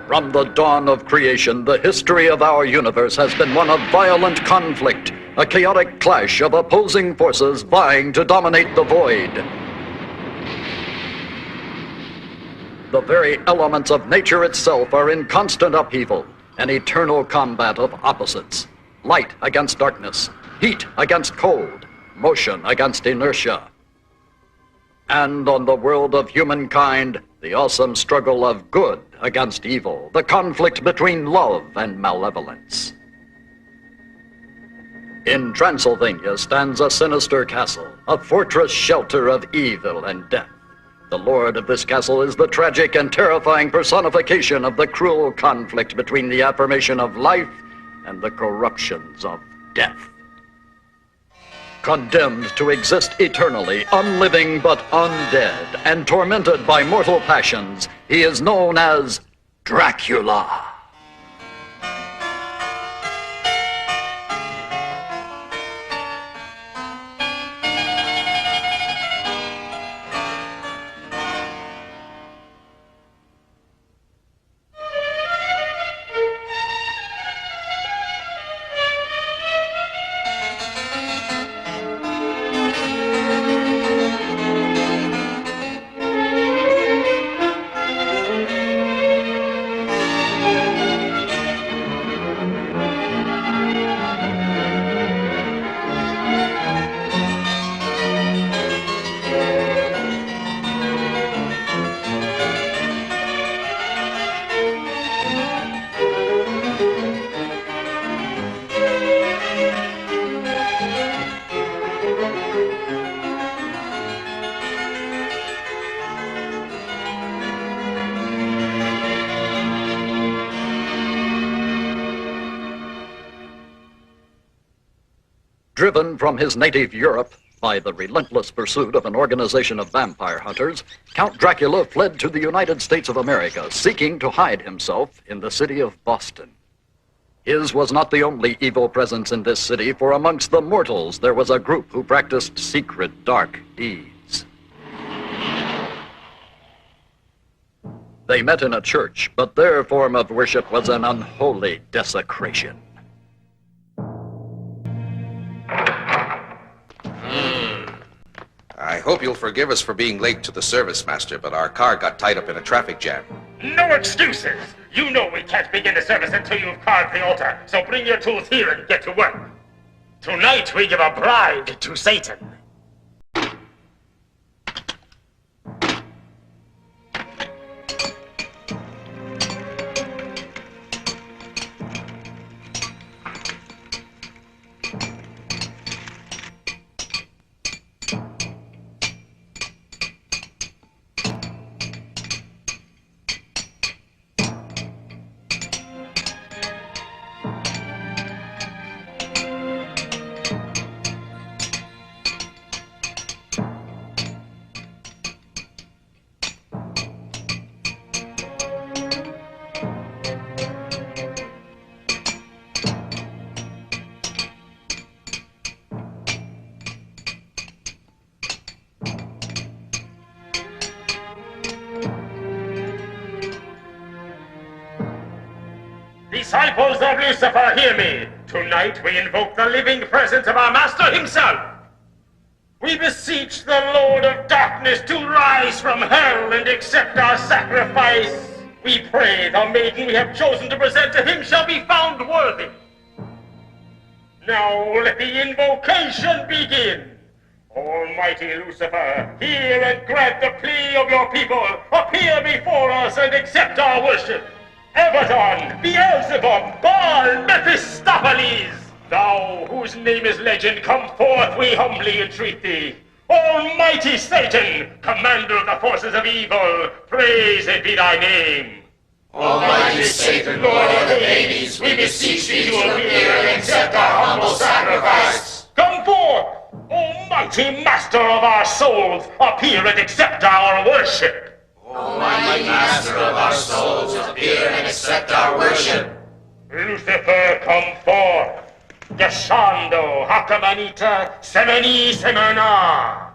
From the dawn of creation, the history of our universe has been one of violent conflict, a chaotic clash of opposing forces vying to dominate the void. The very elements of nature itself are in constant upheaval, an eternal combat of opposites. Light against darkness, heat against cold, motion against inertia. And on the world of humankind, the awesome struggle of good against evil, the conflict between love and malevolence. In Transylvania stands a sinister castle, a fortress shelter of evil and death. The lord of this castle is the tragic and terrifying personification of the cruel conflict between the affirmation of life and the corruptions of death. Condemned to exist eternally, unliving but undead, and tormented by mortal passions, he is known as Dracula. Driven from his native Europe by the relentless pursuit of an organization of vampire hunters, Count Dracula fled to the United States of America, seeking to hide himself in the city of Boston. His was not the only evil presence in this city, for amongst the mortals there was a group who practiced secret, dark deeds. They met in a church, but their form of worship was an unholy desecration. I hope you'll forgive us for being late to the service, Master, but our car got tied up in a traffic jam. No excuses! You know we can't begin the service until you've carved the altar, so bring your tools here and get to work. Tonight we give a bride to Satan. Disciples of Lucifer, hear me. Tonight we invoke the living presence of our Master himself. We beseech the Lord of Darkness to rise from hell and accept our sacrifice. We pray the maiden we have chosen to present to him shall be found worthy. Now let the invocation begin. Almighty Lucifer, hear and grant the plea of your people. Appear before us and accept our worship. Abaddon, Beelzebub, Baal, Mephistopheles, thou whose name is legend, come forth, we humbly entreat thee. Almighty Satan, commander of the forces of evil, praised be thy name. Almighty Satan, Lord of the Hades, we beseech thee to appear and accept our humble sacrifice. Come forth, Almighty Master of our souls, appear and accept our worship. Almighty Master of our souls, appear and accept our worship. Lucifer, come forth. Descendo, Hakamanita, Semeni Semena.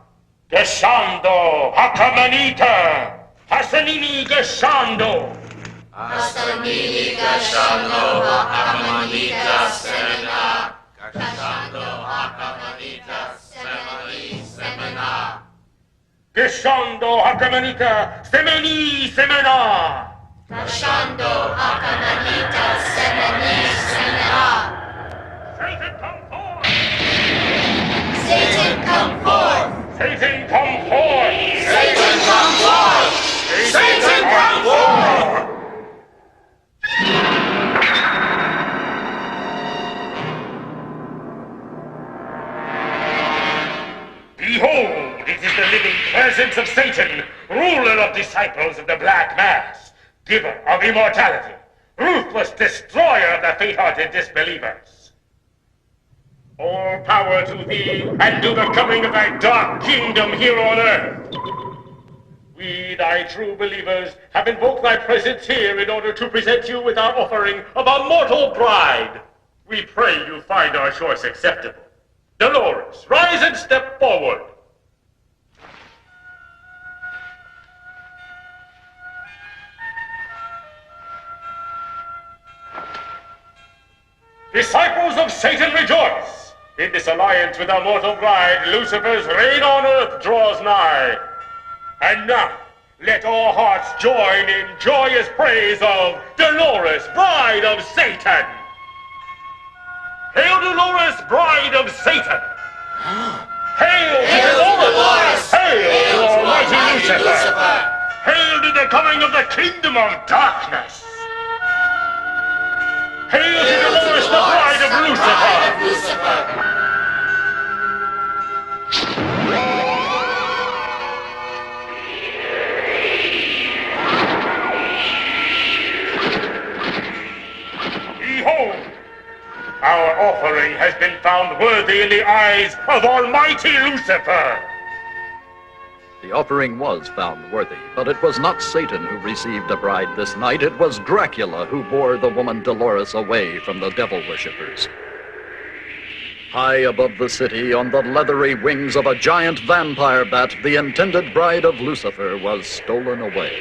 Descendo, Hakamanita, Hasanini Descendo. Asamini Gashando Hakamanita Semena. Gashando Hakamanita Semani Semena. Geshando Hakamanita Semeni Semena. Gashando Hakamanita Semeni Semena. Satan come forth! Satan come forth! Satan come forth! Satan come forth! Satan come forth! Behold, it is the living presence of Satan, ruler of disciples of the Black Mass, giver of immortality, ruthless destroyer of the faint-hearted disbelievers. All power to thee, and to the coming of thy dark kingdom here on earth. We, thy true believers, have invoked thy presence here in order to present you with our offering of a mortal bride. We pray you find our choice acceptable. Dolores, rise and step forward. Disciples of Satan, rejoice! In this alliance with our mortal bride, Lucifer's reign on earth draws nigh. And now, let all hearts join in joyous praise of Dolores, bride of Satan! Hail, Dolores, bride of Satan! Hail, Dolores! Hail to Almighty Lucifer! Hail to the coming of the kingdom of darkness! Hail to Dolores, the bride of Lucifer! Behold! Our offering has been found worthy in the eyes of Almighty Lucifer! The offering was found worthy, but it was not Satan who received a bride this night. It was Dracula who bore the woman Dolores away from the devil worshippers. High above the city, on the leathery wings of a giant vampire bat, the intended bride of Lucifer was stolen away.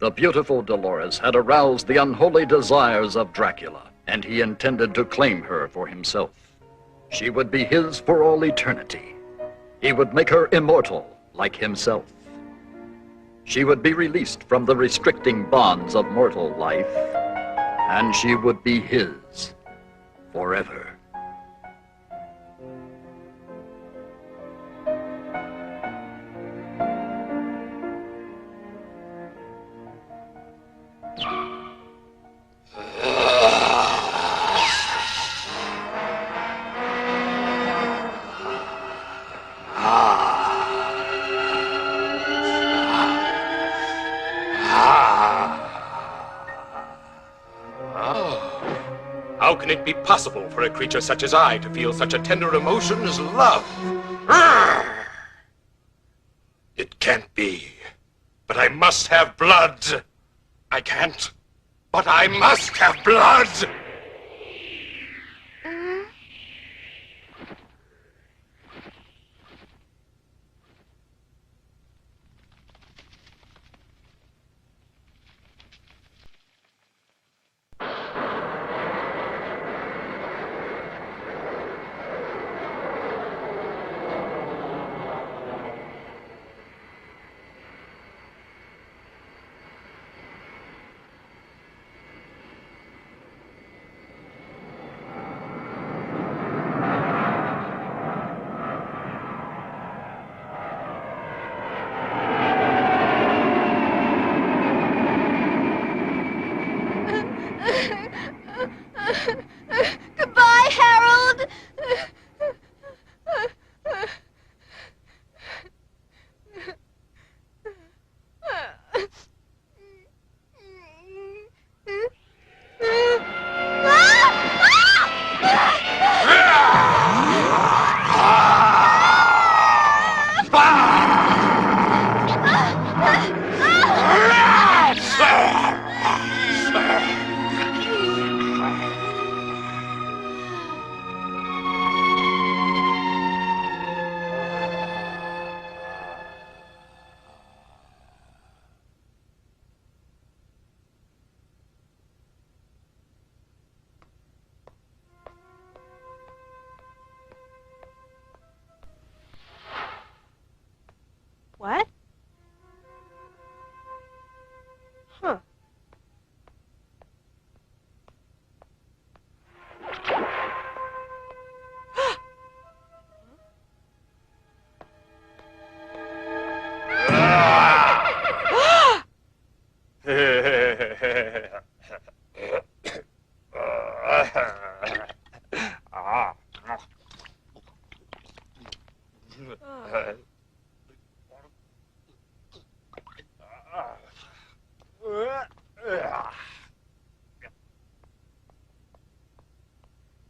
The beautiful Dolores had aroused the unholy desires of Dracula, and he intended to claim her for himself. She would be his for all eternity. He would make her immortal like himself. She would be released from the restricting bonds of mortal life, and she would be his forever. How can it be possible for a creature such as I to feel such a tender emotion as love? It can't be. But I must have blood. I can't. But I must have blood!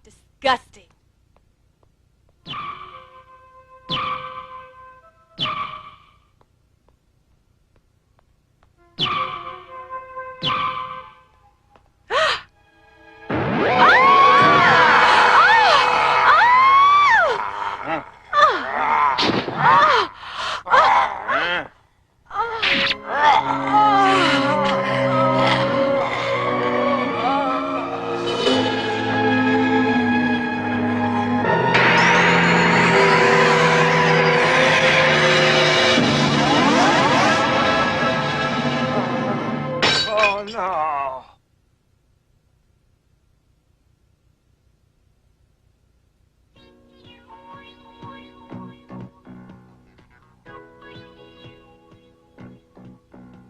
Disgusting. Oh, no.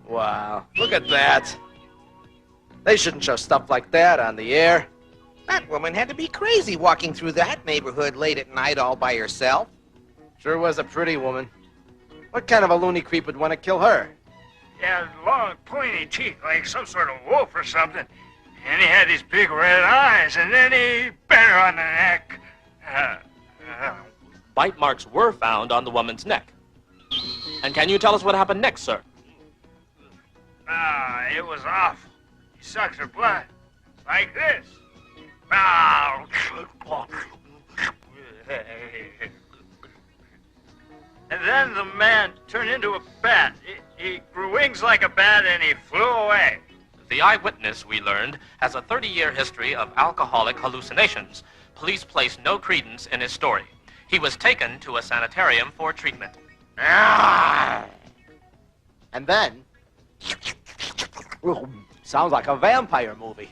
Wow, look at that. They shouldn't show stuff like that on the air. That woman had to be crazy walking through that neighborhood late at night all by herself. Sure was a pretty woman. What kind of a loony creep would want to kill her? He had long, pointy teeth like some sort of wolf or something. And he had these big red eyes, and then he bit her on the neck. Bite marks were found on the woman's neck. And can you tell us what happened next, sir? It was awful. He sucked her blood. Like this. And then the man turned into a bat. He grew wings like a bat and he flew away. The eyewitness, we learned, has a 30-year history of alcoholic hallucinations. Police placed no credence in his story. He was taken to a sanitarium for treatment. And then... sounds like a vampire movie.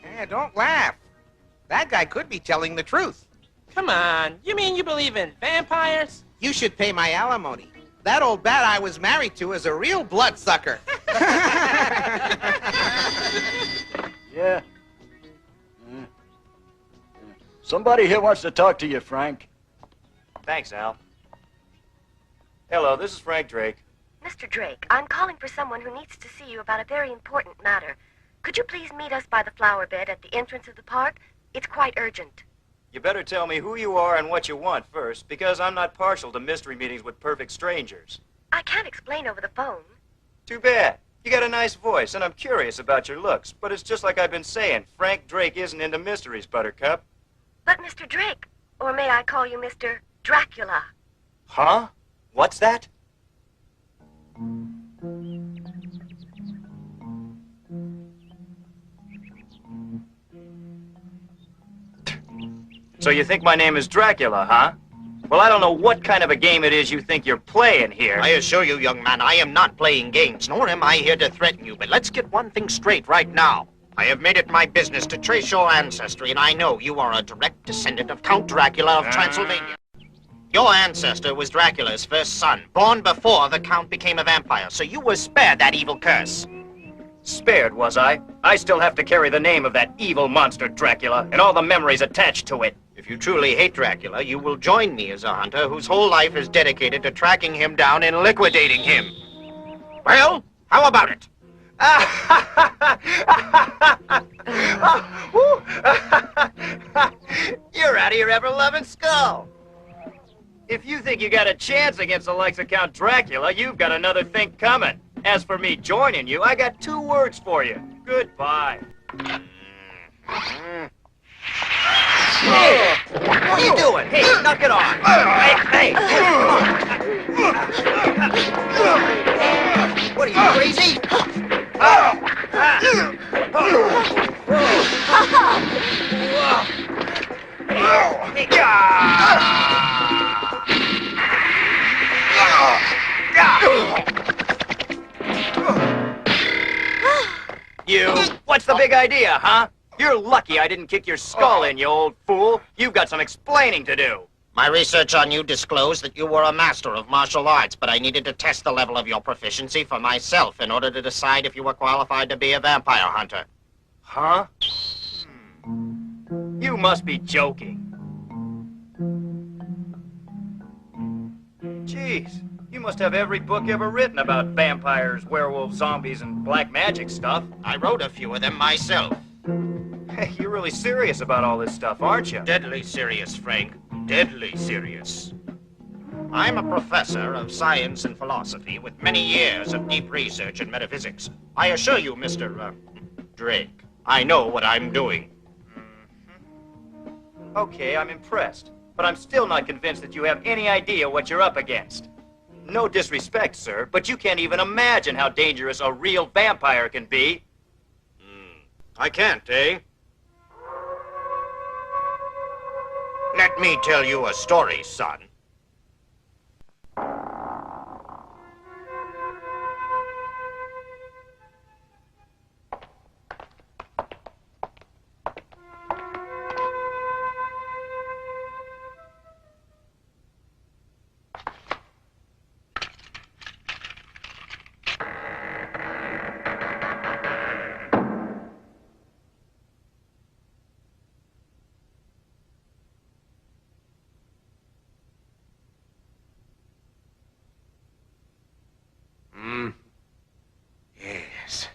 Yeah, don't laugh. That guy could be telling the truth. Come on, you mean you believe in vampires? You should pay my alimony. That old bat I was married to is a real bloodsucker. Yeah. Somebody here wants to talk to you, Frank. Thanks, Al. Hello, this is Frank Drake. Mr. Drake, I'm calling for someone who needs to see you about a very important matter. Could you please meet us by the flower bed at the entrance of the park? It's quite urgent. You better tell me who you are and what you want first, because I'm not partial to mystery meetings with perfect strangers. I can't explain over the phone. Too bad. You got a nice voice, and I'm curious about your looks, but it's just like I've been saying. Frank Drake isn't into mysteries, Buttercup. But Mr. Drake, or may I call you Mr. Dracula? Huh? What's that? So you think my name is Dracula, huh? Well, I don't know what kind of a game it is you think you're playing here. I assure you, young man, I am not playing games, nor am I here to threaten you. But let's get one thing straight right now. I have made it my business to trace your ancestry, and I know you are a direct descendant of Count Dracula of Transylvania. Your ancestor was Dracula's first son, born before the Count became a vampire, so you were spared that evil curse. Spared, was I? I still have to carry the name of that evil monster, Dracula, and all the memories attached to it. If you truly hate Dracula, you will join me as a hunter whose whole life is dedicated to tracking him down and liquidating him. Well, how about it? You're out of your ever-loving skull. If you think you got a chance against the likes of Count Dracula, you've got another thing coming. As for me joining you, I got 2 words for you. Goodbye. Hey, what are you doing? Hey, knock it off. Hey, come on. What are you, crazy? You, what's the big idea, huh? You're lucky I didn't kick your skull in, you old fool. You've got some explaining to do. My research on you disclosed that you were a master of martial arts, but I needed to test the level of your proficiency for myself in order to decide if you were qualified to be a vampire hunter. Huh? must be joking. Jeez, you must have every book ever written about vampires, werewolves, zombies, and black magic stuff. I wrote a few of them myself. Hey, you're really serious about all this stuff, aren't you? Deadly serious, Frank. Deadly serious. I'm a professor of science and philosophy with many years of deep research in metaphysics. I assure you, Mr. Drake, I know what I'm doing. Okay, I'm impressed. But I'm still not convinced that you have any idea what you're up against. No disrespect, sir, but you can't even imagine how dangerous a real vampire can be. I can't, eh? Let me tell you a story, son. Yes.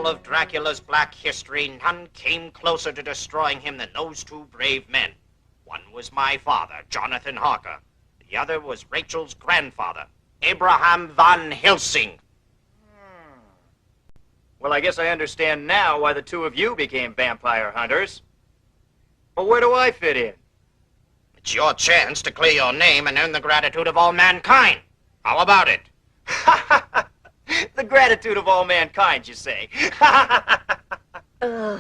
Of Dracula's black history, none came closer to destroying him than those two brave men. One was my father, Jonathan Harker. The other was Rachel's grandfather, Abraham von Helsing. Well, I guess I understand now why the two of you became vampire hunters. But where do I fit in? It's your chance to clear your name and earn the gratitude of all mankind. How about it? The gratitude of all mankind, you say? Now,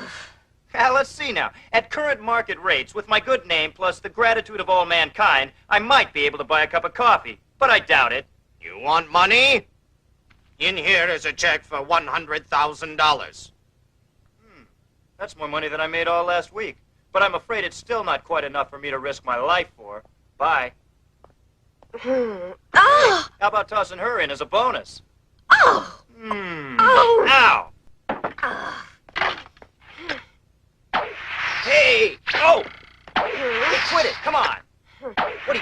let's see now. At current market rates, with my good name plus the gratitude of all mankind, I might be able to buy a cup of coffee, but I doubt it. You want money? In here is a check for $100,000. That's more money than I made all last week. But I'm afraid it's still not quite enough for me to risk my life for. Bye. Hey, how about tossing her in as a bonus? Oh! Ow! Hey! Oh! Hey, quit it! Come on! What are you...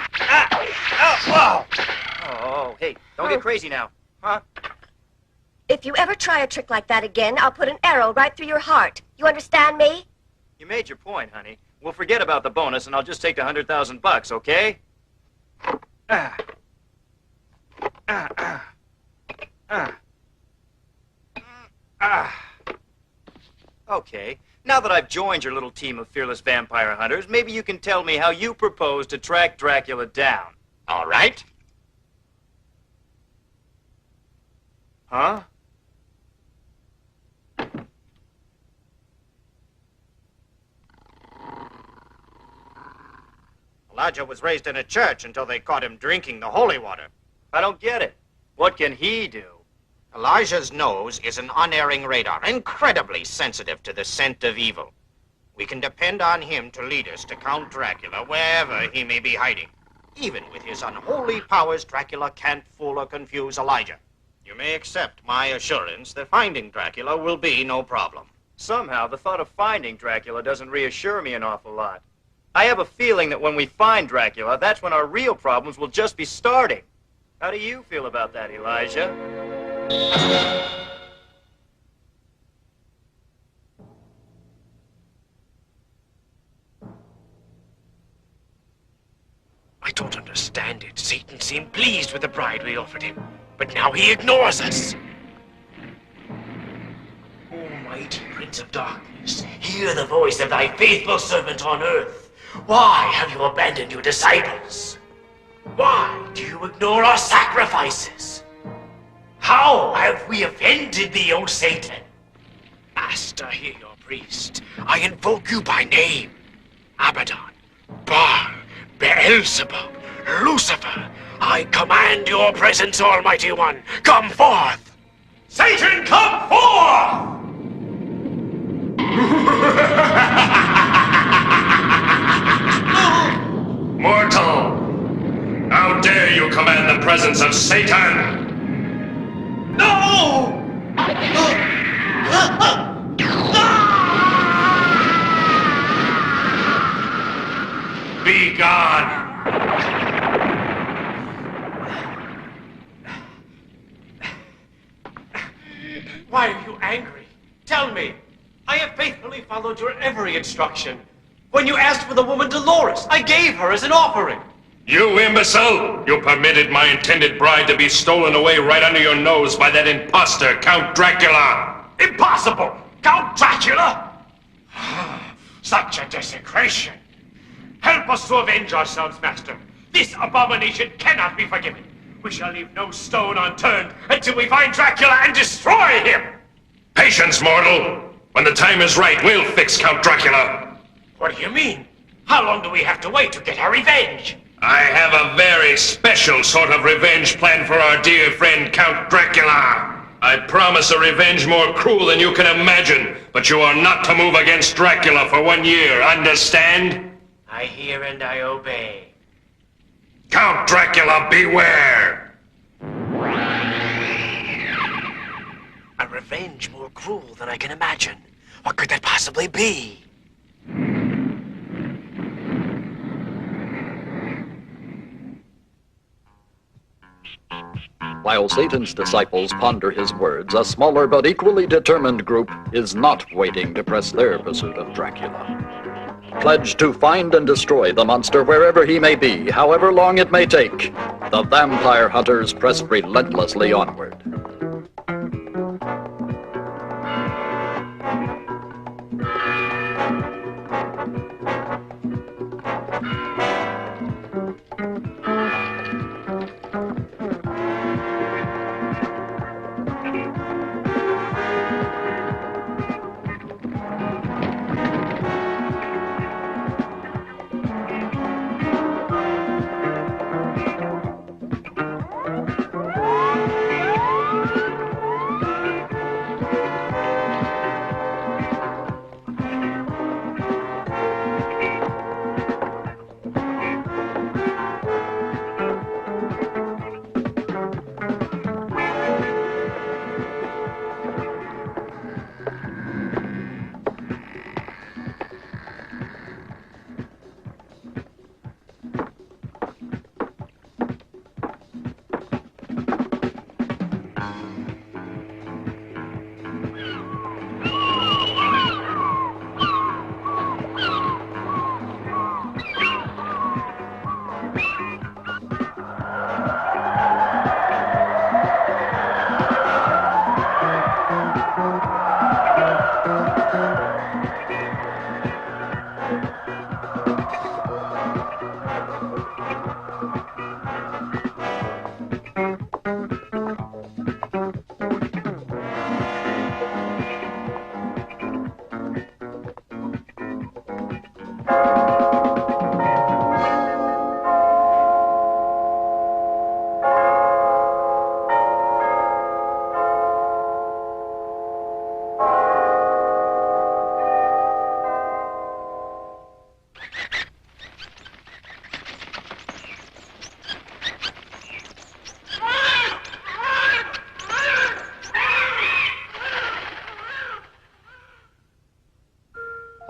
Whoa! Oh, hey, don't get crazy now. Huh? If you ever try a trick like that again, I'll put an arrow right through your heart. You understand me? You made your point, honey. We'll forget about the bonus, and I'll just take the $100,000, okay? Okay, now that I've joined your little team of fearless vampire hunters, maybe you can tell me how you propose to track Dracula down. All right. Huh? Elijah was raised in a church until they caught him drinking the holy water. I don't get it. What can he do? Elijah's nose is an unerring radar, incredibly sensitive to the scent of evil. We can depend on him to lead us to Count Dracula wherever he may be hiding. Even with his unholy powers, Dracula can't fool or confuse Elijah. You may accept my assurance that finding Dracula will be no problem. Somehow, the thought of finding Dracula doesn't reassure me an awful lot. I have a feeling that when we find Dracula, that's when our real problems will just be starting. How do you feel about that, Elijah? I don't understand it. Satan seemed pleased with the bride we offered him, but now he ignores us. Almighty Prince of Darkness, hear the voice of thy faithful servant on earth. Why have you abandoned your disciples? Why? to ignore our sacrifices. How have we offended thee, O Satan? Master, hear your priest. I invoke you by name. Abaddon, Baal, Beelzebub, Lucifer. I command your presence, Almighty One. Come forth! Satan, come forth! Mortal! How dare you command the presence of Satan? No! Be gone! Why are you angry? Tell me. I have faithfully followed your every instruction. When you asked for the woman Dolores, I gave her as an offering. You imbecile! You permitted my intended bride to be stolen away right under your nose by that imposter, Count Dracula! Impossible! Count Dracula? Such a desecration! Help us to avenge ourselves, Master. This abomination cannot be forgiven. We shall leave no stone unturned until we find Dracula and destroy him! Patience, mortal! When the time is right, we'll fix Count Dracula! What do you mean? How long do we have to wait to get our revenge? I have a very special sort of revenge plan for our dear friend Count Dracula. I promise a revenge more cruel than you can imagine, but you are not to move against Dracula for 1 year, understand? I hear and I obey. Count Dracula, beware! A revenge more cruel than I can imagine. What could that possibly be? While Satan's disciples ponder his words, a smaller but equally determined group is not waiting to press their pursuit of Dracula. Pledged to find and destroy the monster wherever he may be, however long it may take, the vampire hunters press relentlessly onward.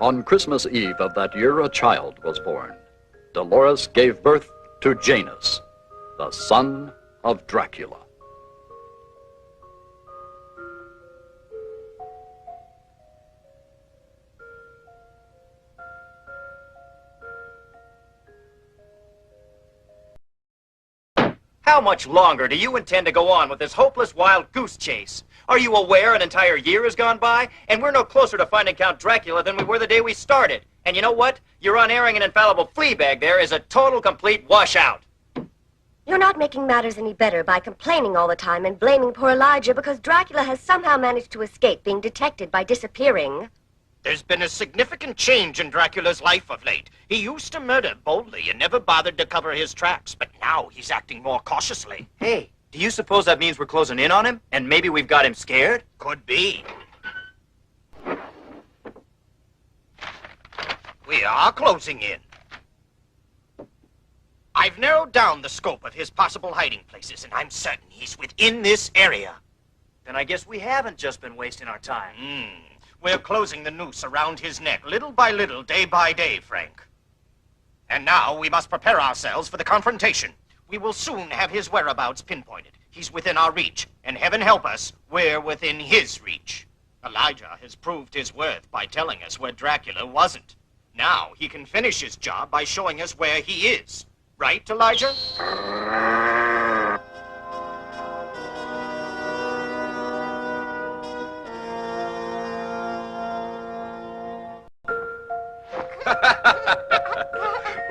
On Christmas Eve of that year, a child was born. Dolores gave birth to Janus, the son of Dracula. How much longer do you intend to go on with this hopeless wild goose chase? Are you aware an entire year has gone by, and we're no closer to finding Count Dracula than we were the day we started? And you know what? Your unerring and infallible flea bag there is a total, complete washout. You're You're not making matters any better by complaining all the time and blaming poor Elijah because Dracula has somehow managed to escape being detected by disappearing. There's been a significant change in Dracula's life of late. He used to murder boldly and never bothered to cover his tracks, but now he's acting more cautiously. Hey, do you suppose that means we're closing in on him? And maybe we've got him scared? Could be. We are closing in. I've narrowed down the scope of his possible hiding places, and I'm certain he's within this area. Then I guess we haven't just been wasting our time. We're closing the noose around his neck, little by little, day by day, Frank. And now we must prepare ourselves for the confrontation. We will soon have his whereabouts pinpointed. He's within our reach, and heaven help us, we're within his reach. Elijah has proved his worth by telling us where Dracula wasn't. Now he can finish his job by showing us where he is. Right, Elijah?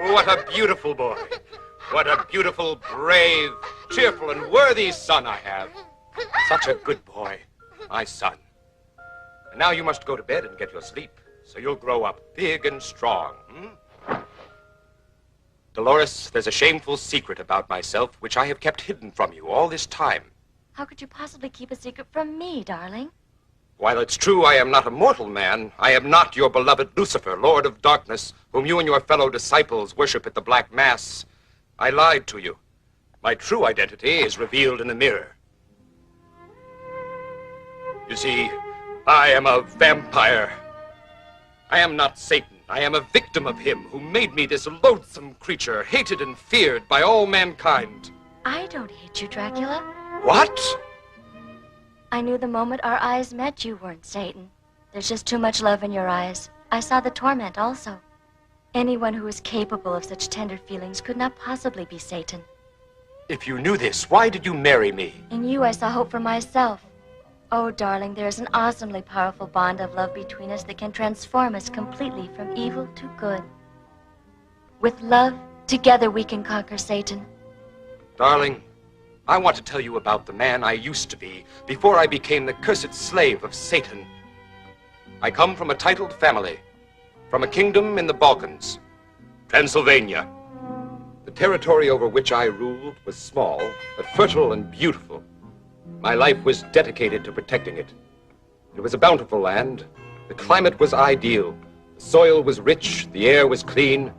What a beautiful boy. What a beautiful, brave, cheerful, and worthy son I have. Such a good boy, my son. And now you must go to bed and get your sleep, so you'll grow up big and strong. Dolores, there's a shameful secret about myself which I have kept hidden from you all this time. How could you possibly keep a secret from me, darling? While it's true I am not a mortal man, I am not your beloved Lucifer, Lord of Darkness, whom you and your fellow disciples worship at the Black Mass. I lied to you. My true identity is revealed in the mirror. You see, I am a vampire. I am not Satan. I am a victim of him who made me this loathsome creature, hated and feared by all mankind. I don't hate you, Dracula. What? I knew the moment our eyes met you weren't Satan. There's just too much love in your eyes. I saw the torment also. Anyone who is capable of such tender feelings could not possibly be Satan. If you knew this, why did you marry me? In you, I saw hope for myself. Oh, darling, there is an awesomely powerful bond of love between us that can transform us completely from evil to good. With love, together we can conquer Satan. Darling, I want to tell you about the man I used to be before I became the cursed slave of Satan. I come from a titled family, from a kingdom in the Balkans, Transylvania. The territory over which I ruled was small, but fertile and beautiful. My life was dedicated to protecting it. It was a bountiful land. The climate was ideal. The soil was rich, the air was clean.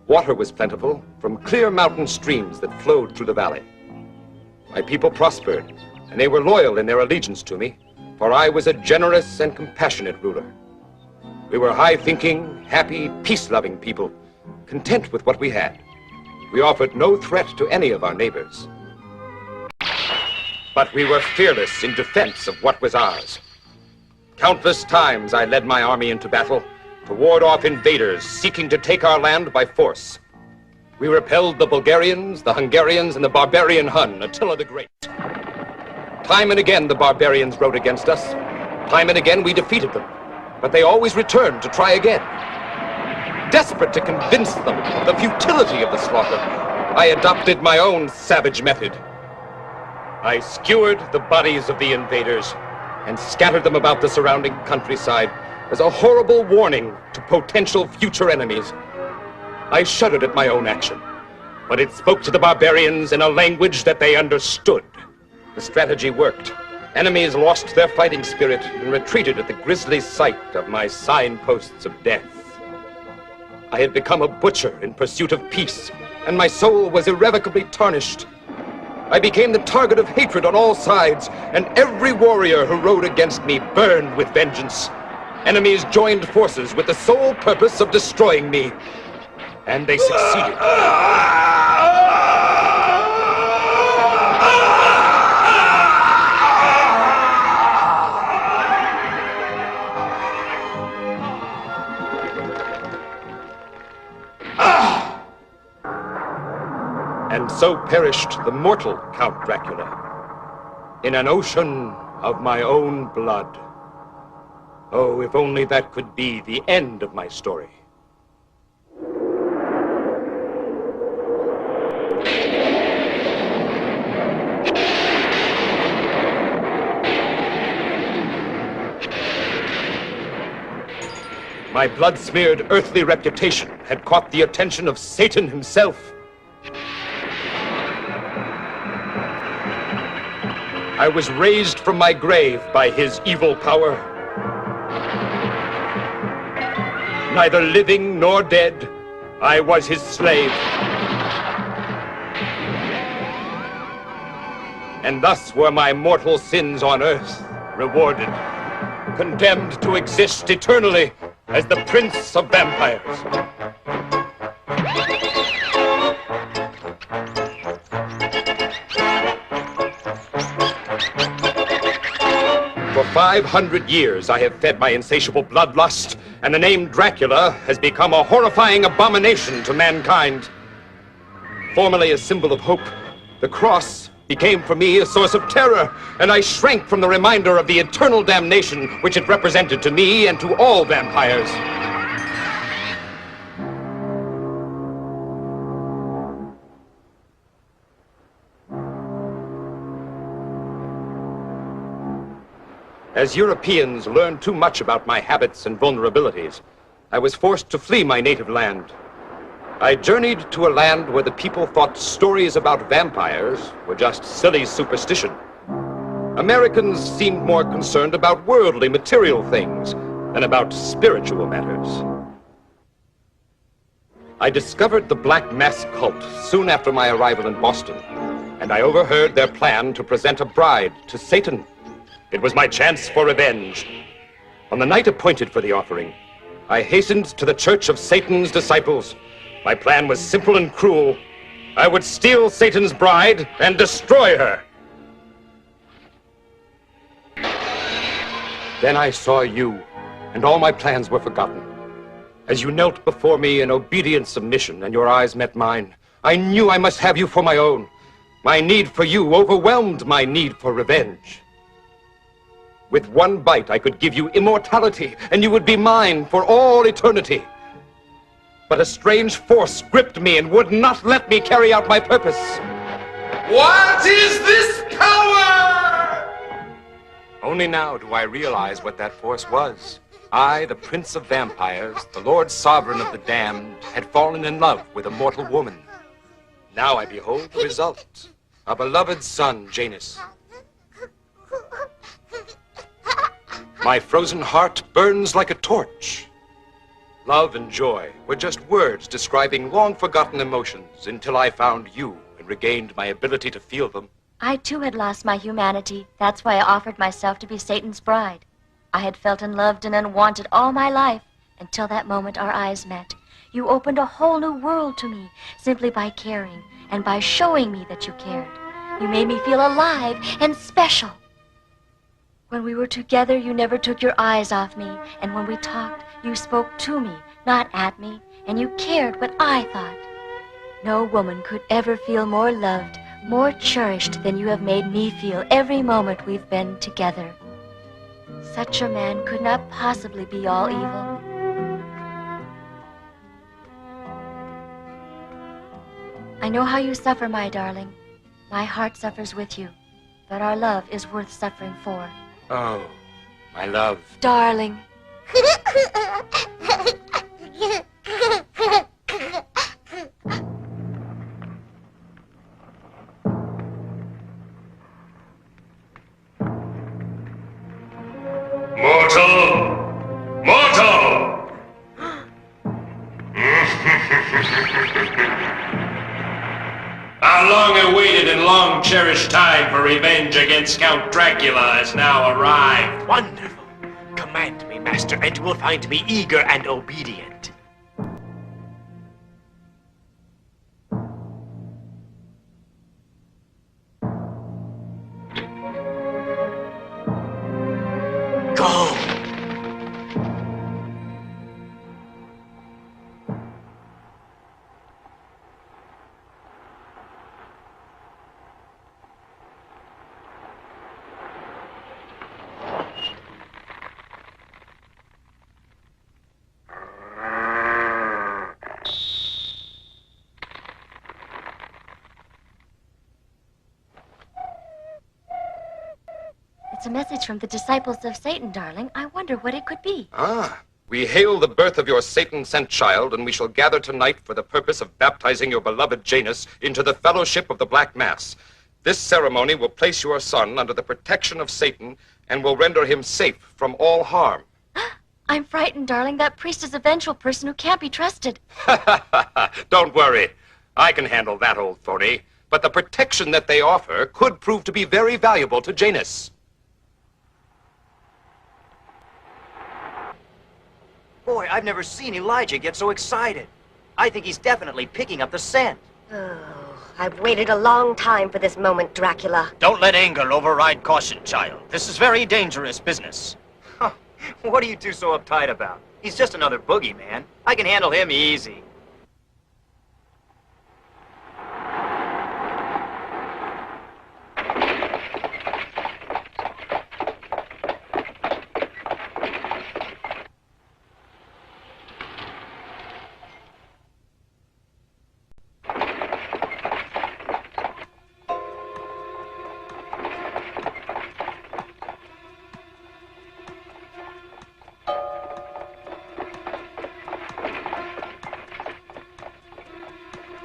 Water was plentiful from clear mountain streams that flowed through the valley. My people prospered, and they were loyal in their allegiance to me, for I was a generous and compassionate ruler. We were high-thinking, happy, peace-loving people, content with what we had. We offered no threat to any of our neighbors. But we were fearless in defense of what was ours. Countless times I led my army into battle to ward off invaders seeking to take our land by force. We repelled the Bulgarians, the Hungarians, and the barbarian Hun, Attila the Great. Time and again the barbarians rode against us. Time and again we defeated them. But they always returned to try again. Desperate to convince them of the futility of the slaughter, I adopted my own savage method. I skewered the bodies of the invaders and scattered them about the surrounding countryside as a horrible warning to potential future enemies. I shuddered at my own action, but it spoke to the barbarians in a language that they understood. The strategy worked. Enemies lost their fighting spirit and retreated at the grisly sight of my signposts of death. I had become a butcher in pursuit of peace, and my soul was irrevocably tarnished. I became the target of hatred on all sides, and every warrior who rode against me burned with vengeance. Enemies joined forces with the sole purpose of destroying me, and they succeeded. And so perished the mortal Count Dracula, in an ocean of my own blood. Oh, if only that could be the end of my story. My blood-smeared earthly reputation had caught the attention of Satan himself. I was raised from my grave by his evil power. Neither living nor dead, I was his slave. And thus were my mortal sins on earth rewarded, condemned to exist eternally as the Prince of Vampires. For 500 years, I have fed my insatiable bloodlust, and the name Dracula has become a horrifying abomination to mankind. Formerly a symbol of hope, the cross became for me a source of terror, and I shrank from the reminder of the eternal damnation which it represented to me and to all vampires. As Europeans learned too much about my habits and vulnerabilities, I was forced to flee my native land. I journeyed to a land where the people thought stories about vampires were just silly superstition. Americans seemed more concerned about worldly, material things than about spiritual matters. I discovered the Black Mass cult soon after my arrival in Boston, and I overheard their plan to present a bride to Satan. It was my chance for revenge. On the night appointed for the offering, I hastened to the Church of Satan's Disciples. My plan was simple and cruel. I would steal Satan's bride and destroy her. Then I saw you, and all my plans were forgotten. As you knelt before me in obedient submission and your eyes met mine, I knew I must have you for my own. My need for you overwhelmed my need for revenge. With one bite, I could give you immortality, and you would be mine for all eternity. But a strange force gripped me and would not let me carry out my purpose. What is this power? Only now do I realize what that force was. I, the Prince of Vampires, the Lord Sovereign of the Damned, had fallen in love with a mortal woman. Now I behold the result. A beloved son, Janus. My frozen heart burns like a torch. Love and joy were just words describing long-forgotten emotions until I found you and regained my ability to feel them. I, too, had lost my humanity. That's why I offered myself to be Satan's bride. I had felt unloved and unwanted all my life until that moment our eyes met. You opened a whole new world to me simply by caring and by showing me that you cared. You made me feel alive and special. When we were together, you never took your eyes off me, and when we talked, you spoke to me, not at me, and you cared what I thought. No woman could ever feel more loved, more cherished than you have made me feel every moment we've been together. Such a man could not possibly be all evil. I know how you suffer, my darling. My heart suffers with you, but our love is worth suffering for. Oh, my love. Darling. Mortal! Our long-awaited and long-cherished time for revenge against Count Dracula has now arrived. Wonderful. Command me, Master, and you will find me eager and obedient. Go! It's a message from the disciples of Satan, darling. I wonder what it could be. Ah, We hail the birth of your Satan-sent child, and we shall gather tonight for the purpose of baptizing your beloved Janus into the fellowship of the Black Mass. This ceremony will place your son under the protection of Satan and will render him safe from all harm. I'm frightened, darling. That priest is a vengeful person who can't be trusted. Don't worry. I can handle that old phony. But the protection that they offer could prove to be very valuable to Janus. Boy, I've never seen Elijah get so excited. I think he's definitely picking up the scent. Oh, I've waited a long time for this moment, Dracula. Don't let anger override caution, child. This is very dangerous business. What are you two so uptight about? He's just another boogeyman. I can handle him easy.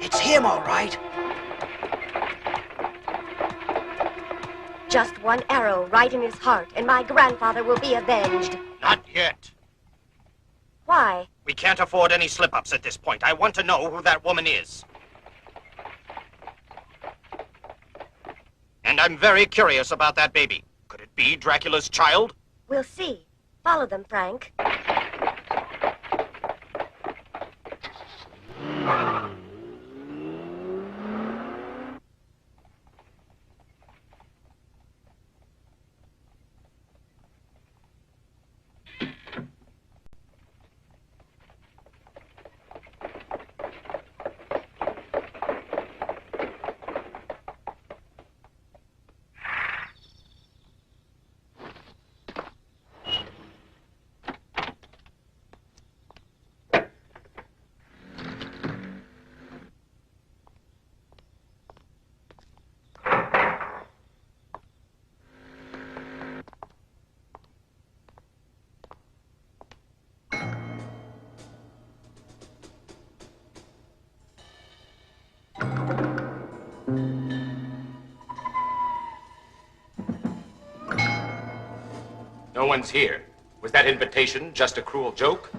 It's him, all right. Just one arrow right in his heart, and my grandfather will be avenged. Not yet. Why? We can't afford any slip-ups at this point. I want to know who that woman is. And I'm very curious about that baby. Could it be Dracula's child? We'll see. Follow them, Frank. No one's here. Was that invitation just a cruel joke?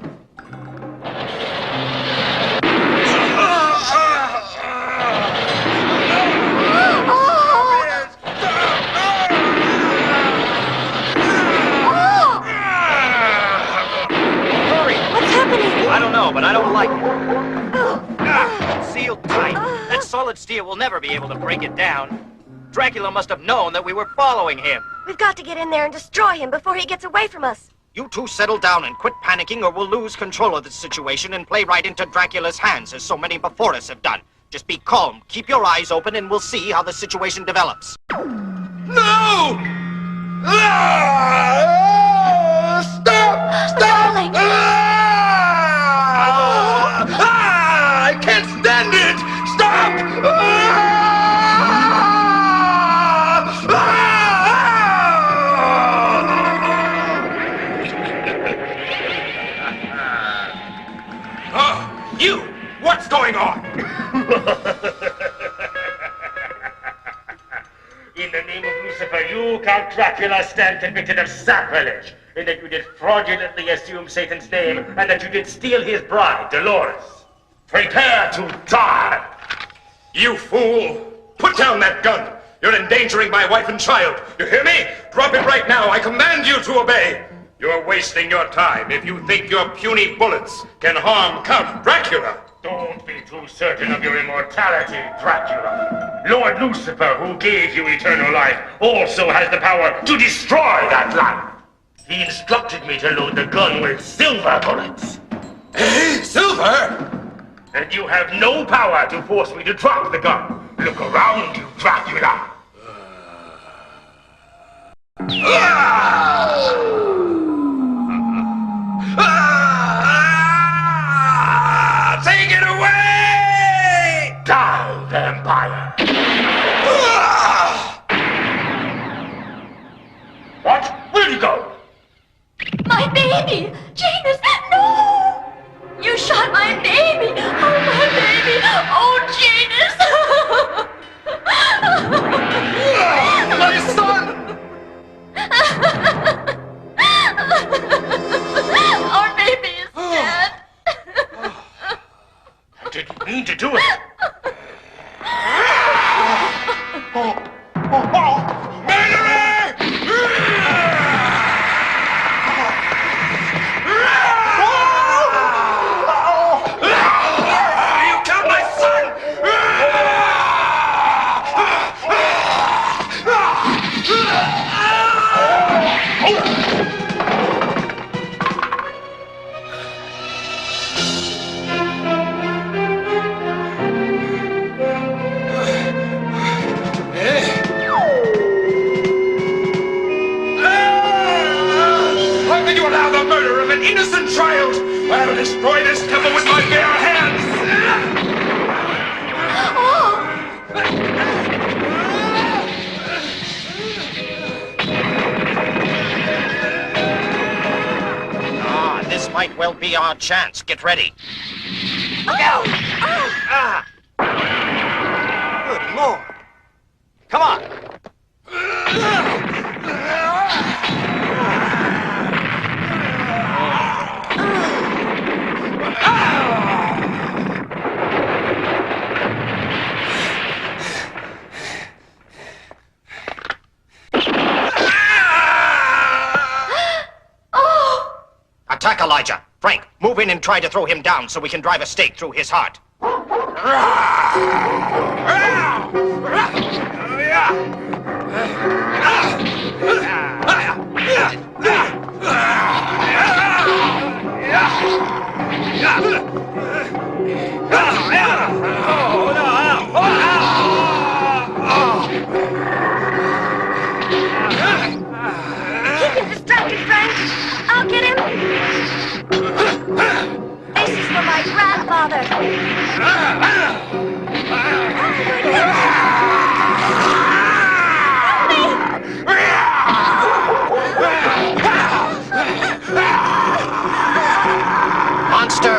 I don't know, but I don't like it. Sealed tight. That solid steel will never be able to break it down. Dracula must have known that we were following him. We've got to get in there and destroy him before he gets away from us. You two settle down and quit panicking or we'll lose control of the situation and play right into Dracula's hands as so many before us have done. Just be calm, keep your eyes open, and we'll see how the situation develops. No! Stop! Darling! I can't stand it! Stop! You! What's going on? In the name of Lucifer, you, Count Dracula, stand convicted of sacrilege, in that you did fraudulently assume Satan's name, and that you did steal his bride, Dolores. Prepare to die! You fool! Put down that gun! You're endangering my wife and child. You hear me? Drop it right now. I command you to obey. You're wasting your time if you think your puny bullets can harm Count Dracula. Don't be too certain of your immortality, Dracula. Lord Lucifer, who gave you eternal life, also has the power to destroy that life. He instructed me to load the gun with silver bullets. Eh? Silver? And you have no power to force me to drop the gun. Look around you, Dracula. Take it away! Die, vampire! What? Where'd you go? My baby! Janus, no! How can you allow the murder of an innocent child? I'll destroy this temple with my bare hands! This might well be our chance. Get ready. Good Lord. Come on. Attack Elijah. Frank, move in and try to throw him down so we can drive a stake through his heart. Keep him distracted, Frank. I'll get him. This is for my grandfather. Monster!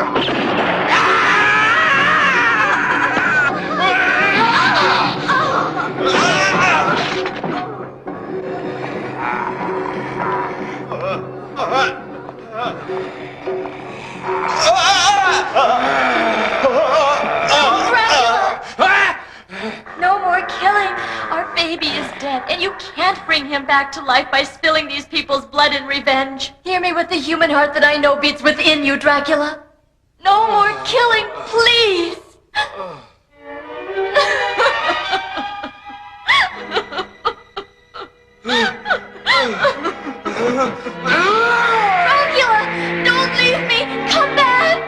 No more killing. Our baby is dead, and you can't bring him back to life by spilling these people's blood in revenge. Hear me with the human heart that I know beats within you, Dracula. No more killing, please. Dracula, don't leave me. Come back.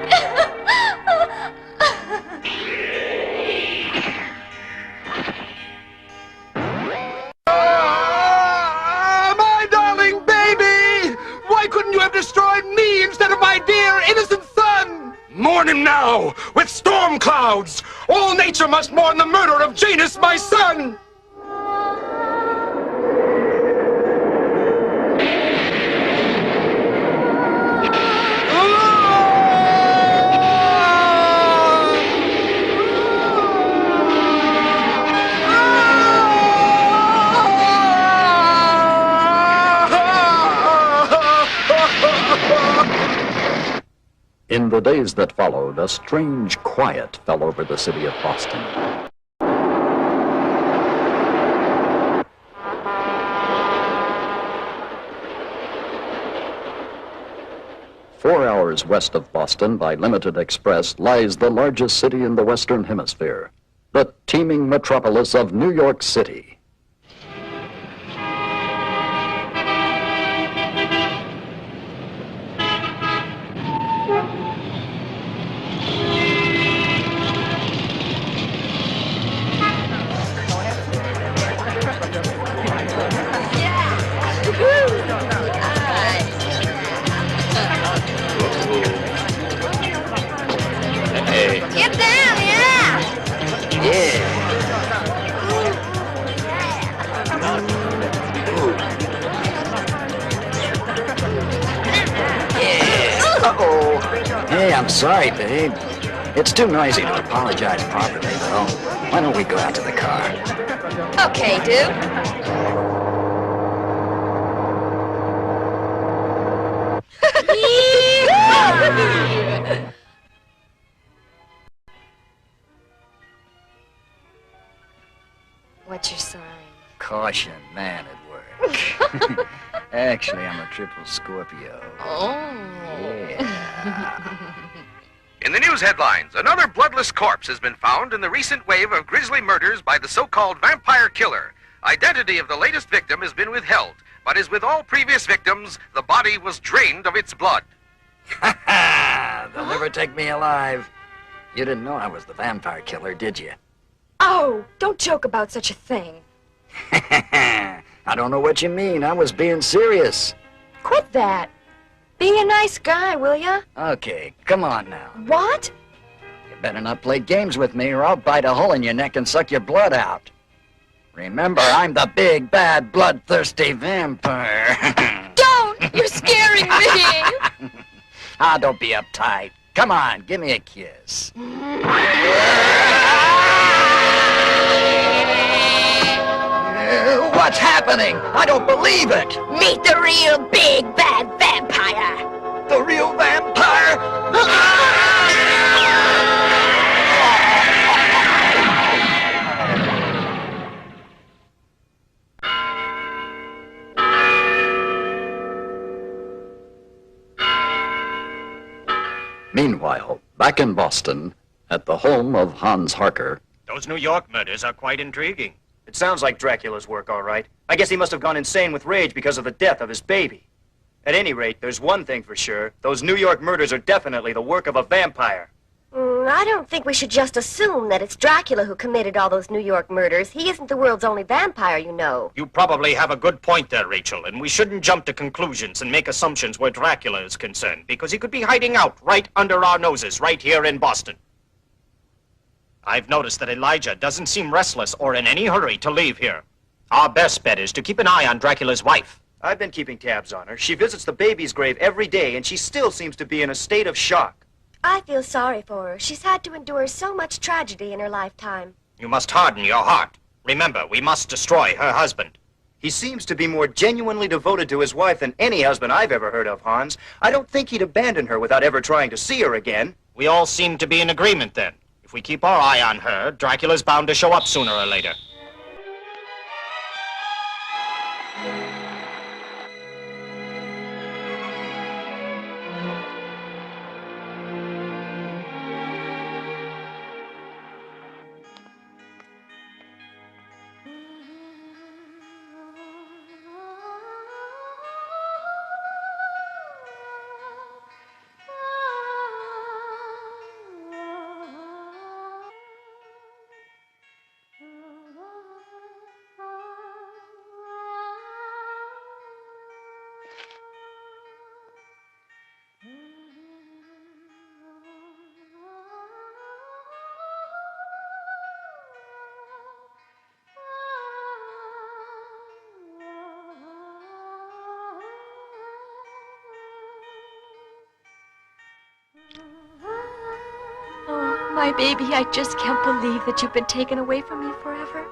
My darling baby! Why couldn't you have destroyed me instead of my dear innocent son? Mourn him now, with storm clouds! All nature must mourn the murder of Janus, my son! In the days that followed, a strange quiet fell over the city of Boston. Four hours west of Boston by limited express lies the largest city in the Western Hemisphere, the teeming metropolis of New York City. Get down, yeah! Uh-oh. Hey, I'm sorry, babe. It's too noisy to apologize properly, though. Why don't we go out to the car? Okay, dude. What's your sign? Caution, man at work. Actually, I'm a triple Scorpio. Oh. Yeah. In the news headlines, another bloodless corpse has been found in the recent wave of grisly murders by the so-called vampire killer. Identity of the latest victim has been withheld, but as with all previous victims, the body was drained of its blood. They'll never take me alive. You didn't know I was the vampire killer, did you? Oh, don't joke about such a thing. I don't know what you mean. I was being serious. Quit that. Be a nice guy, will ya? Okay, come on now. What? You better not play games with me or I'll bite a hole in your neck and suck your blood out. Remember, I'm the big, bad, bloodthirsty vampire. Don't! You're scaring me! Ah, don't be uptight. Come on, give me a kiss. What's happening? I don't believe it. Meet the real big bad vampire. The real vampire? Meanwhile, back in Boston, at the home of Hans Harker, Those New York murders are quite intriguing. It sounds like Dracula's work, all right. I guess he must have gone insane with rage because of the death of his baby. At any rate, there's one thing for sure. Those New York murders are definitely the work of a vampire. I don't think we should just assume that it's Dracula who committed all those New York murders. He isn't the world's only vampire, you know. You probably have a good point there, Rachel, and we shouldn't jump to conclusions and make assumptions where Dracula is concerned, because he could be hiding out right under our noses, right here in Boston. I've noticed that Elijah doesn't seem restless or in any hurry to leave here. Our best bet is to keep an eye on Dracula's wife. I've been keeping tabs on her. She visits the baby's grave every day, and she still seems to be in a state of shock. I feel sorry for her. She's had to endure so much tragedy in her lifetime. You must harden your heart. Remember, we must destroy her husband. He seems to be more genuinely devoted to his wife than any husband I've ever heard of, Hans. I don't think he'd abandon her without ever trying to see her again. We all seem to be in agreement then. If we keep our eye on her, Dracula's bound to show up sooner or later. Oh, my baby, I just can't believe that you've been taken away from me forever.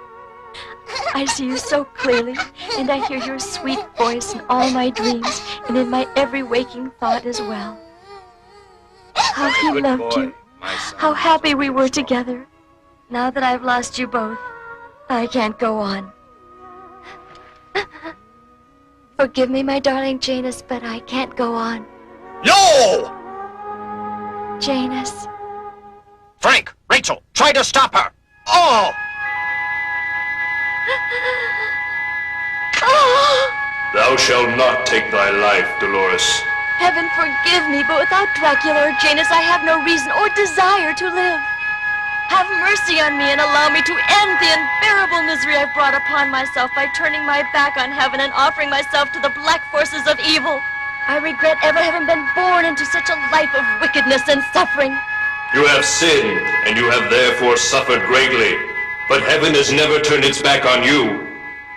I see you so clearly, and I hear your sweet voice in all my dreams and in my every waking thought as well. How he Good loved boy, you. my son. How happy we were together. Now that I've lost you both, I can't go on. Forgive me, my darling Janus, but I can't go on. No! Janus. Frank, Rachel, try to stop her! Oh! Thou shalt not take thy life, Dolores. Heaven forgive me, but without Dracula or Janus, I have no reason or desire to live. Have mercy on me and allow me to end the unbearable misery I've brought upon myself by turning my back on heaven and offering myself to the black forces of evil. I regret ever having been born into such a life of wickedness and suffering. You have sinned, and you have therefore suffered greatly. But heaven has never turned its back on you.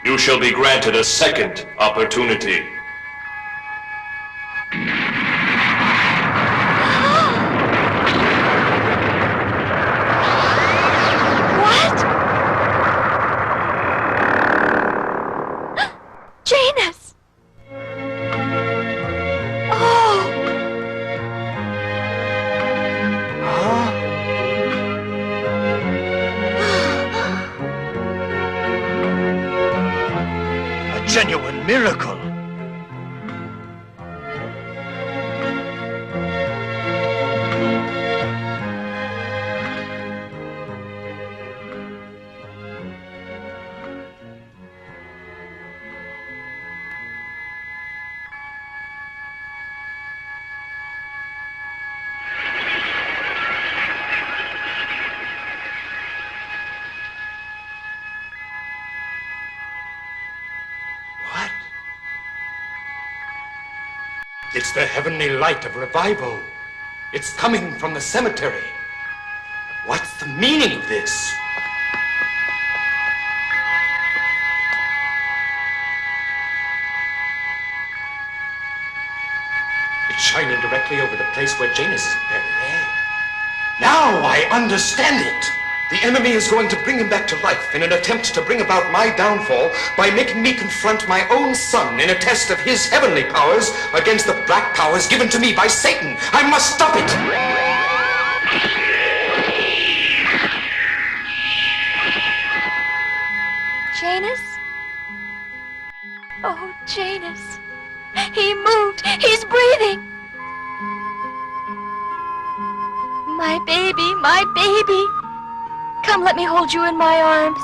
You shall be granted a second opportunity. What? Janus! Oh! A genuine miracle. It's the heavenly light of revival. It's coming from the cemetery. What's the meaning of this? It's shining directly over the place where Janus is buried, eh? Now I understand it. The enemy is going to bring him back to life in an attempt to bring about my downfall by making me confront my own son in a test of his heavenly powers against the black powers given to me by Satan. I must stop it! Janus? Oh, Janus. He moved. He's breathing. My baby, my baby. Come, let me hold you in my arms.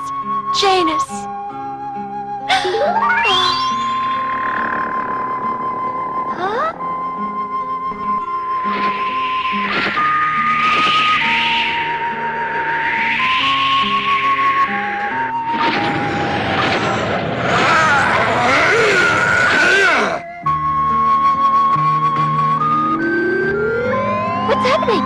Janus. Huh? What's happening?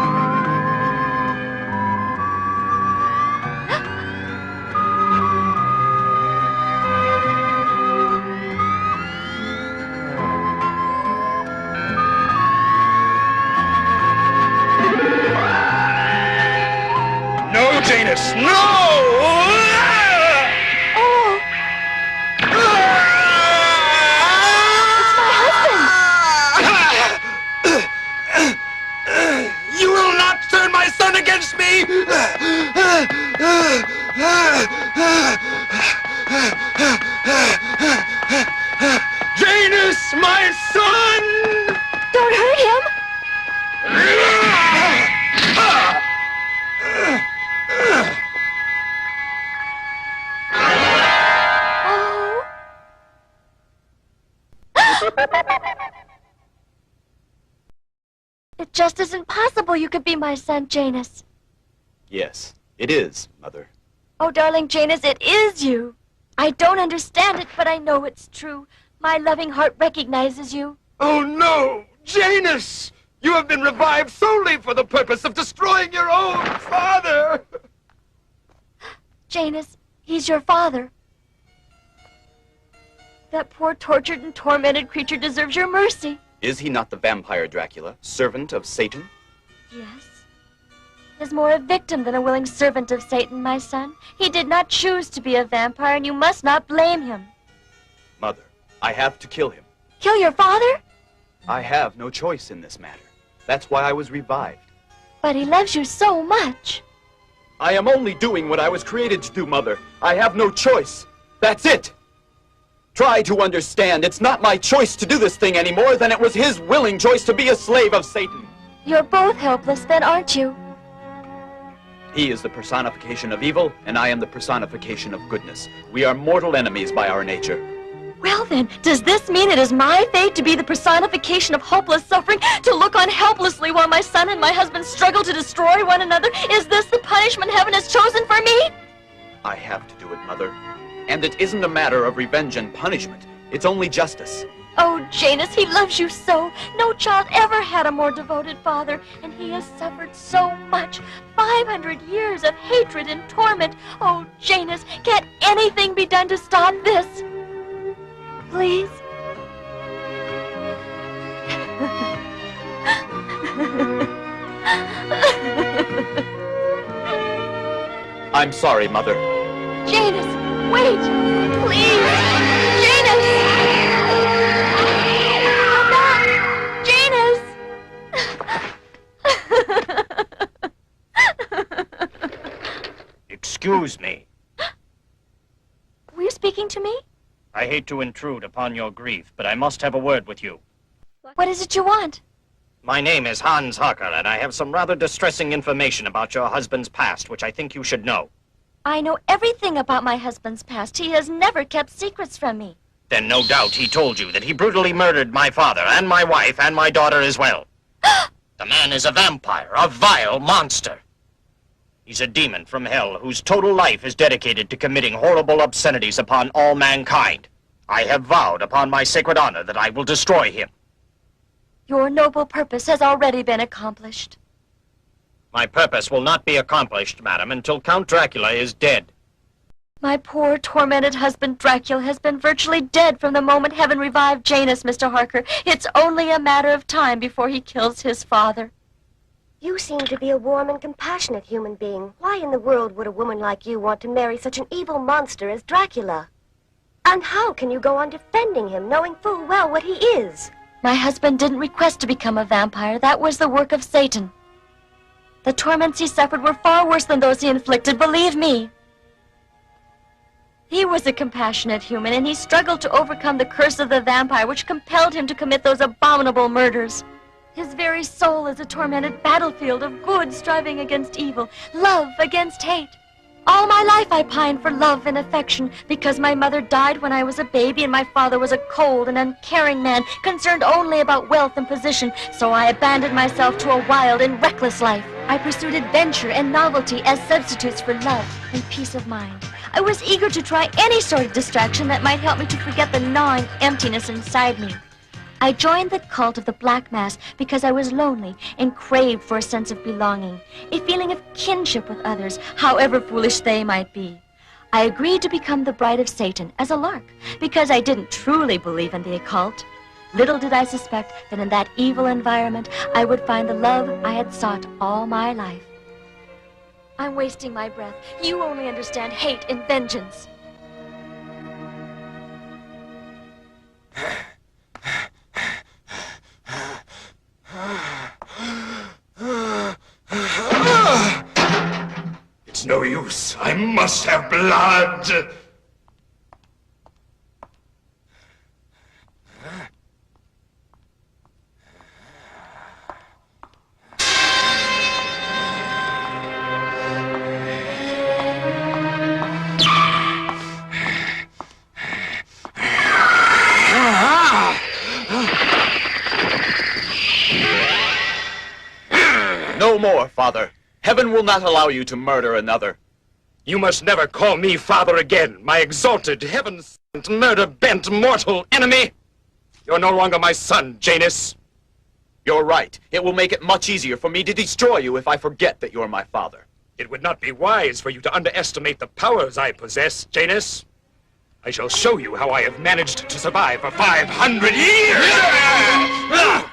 No, Janus, no! Oh! It's my husband! You will not turn my son against me! Janus, my son! Don't hurt him! It just isn't possible you could be my son, Janus. Yes, it is, Mother. Oh, darling Janus, it is you. I don't understand it, but I know it's true. My loving heart recognizes you. Oh, no! Janus! You have been revived solely for the purpose of destroying your own father! Janus, he's your father. That poor tortured and tormented creature deserves your mercy. Is he not the vampire Dracula, servant of Satan? Yes. Is more a victim than a willing servant of Satan, my son. He did not choose to be a vampire, and you must not blame him. Mother, I have to kill him. Kill your father? I have no choice in this matter. That's why I was revived. But he loves you so much. I am only doing what I was created to do, Mother. I have no choice. That's it. Try to understand. It's not my choice to do this thing any more than it was his willing choice to be a slave of Satan. You're both helpless then, aren't you? He is the personification of evil, and I am the personification of goodness. We are mortal enemies by our nature. Well then, does this mean it is my fate to be the personification of hopeless suffering, to look on helplessly while my son and my husband struggle to destroy one another? Is this the punishment heaven has chosen for me? I have to do it, Mother. And it isn't a matter of revenge and punishment. It's only justice. Oh, Janus, he loves you so. No child ever had a more devoted father, and he has suffered so much. 500 years of hatred and torment. Oh, Janus, can't anything be done to stop this? Please? I'm sorry, Mother. Janus, wait! Please! Janus! Come back! Janus! Excuse me. Were you speaking to me? I hate to intrude upon your grief, but I must have a word with you. What is it you want? My name is Hans Harker, and I have some rather distressing information about your husband's past, which I think you should know. I know everything about my husband's past. He has never kept secrets from me. Then no doubt he told you that he brutally murdered my father and my wife and my daughter as well. The man is a vampire, a vile monster. He's a demon from hell whose total life is dedicated to committing horrible obscenities upon all mankind. I have vowed upon my sacred honor that I will destroy him. Your noble purpose has already been accomplished. My purpose will not be accomplished, madam, until Count Dracula is dead. My poor, tormented husband, Dracula, has been virtually dead from the moment heaven revived Janus, Mr. Harker. It's only a matter of time before he kills his father. You seem to be a warm and compassionate human being. Why in the world would a woman like you want to marry such an evil monster as Dracula? And how can you go on defending him, knowing full well what he is? My husband didn't request to become a vampire. That was the work of Satan. The torments he suffered were far worse than those he inflicted, believe me. He was a compassionate human, and he struggled to overcome the curse of the vampire, which compelled him to commit those abominable murders. His very soul is a tormented battlefield of good striving against evil, love against hate. All my life I pined for love and affection because my mother died when I was a baby and my father was a cold and uncaring man concerned only about wealth and position, so I abandoned myself to a wild and reckless life. I pursued adventure and novelty as substitutes for love and peace of mind. I was eager to try any sort of distraction that might help me to forget the gnawing emptiness inside me. I joined the cult of the Black Mass because I was lonely and craved for a sense of belonging, a feeling of kinship with others, however foolish they might be. I agreed to become the bride of Satan as a lark because I didn't truly believe in the occult. Little did I suspect that in that evil environment I would find the love I had sought all my life. I'm wasting my breath. You only understand hate and vengeance. It's no use. I must have blood. No more, Father. Heaven will not allow you to murder another. You must never call me father again, my exalted, heaven-sent, murder-bent, mortal enemy. You're no longer my son, Janus. You're right. It will make it much easier for me to destroy you if I forget that you're my father. It would not be wise for you to underestimate the powers I possess, Janus. I shall show you how I have managed to survive for 500 years!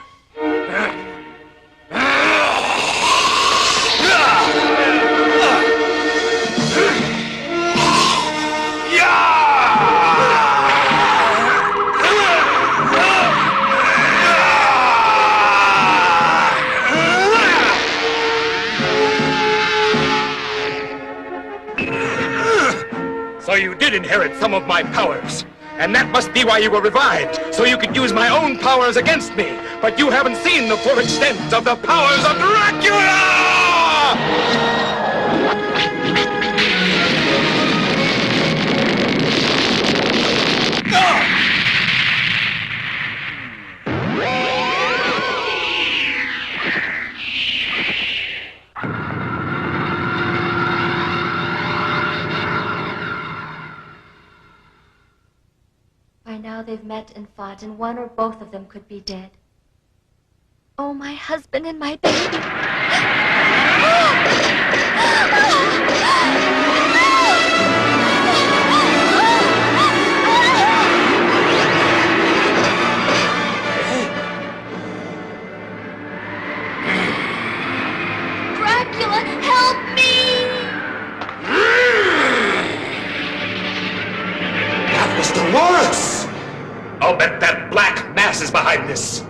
So you did inherit some of my powers. And that must be why you were revived, so you could use my own powers against me. But you haven't seen the full extent of the powers of Dracula! By now they've met and fought, and one or both of them could be dead. Oh, my husband and my baby. Dracula, help me! That was Dolores! I'll bet that Black Mass is behind this.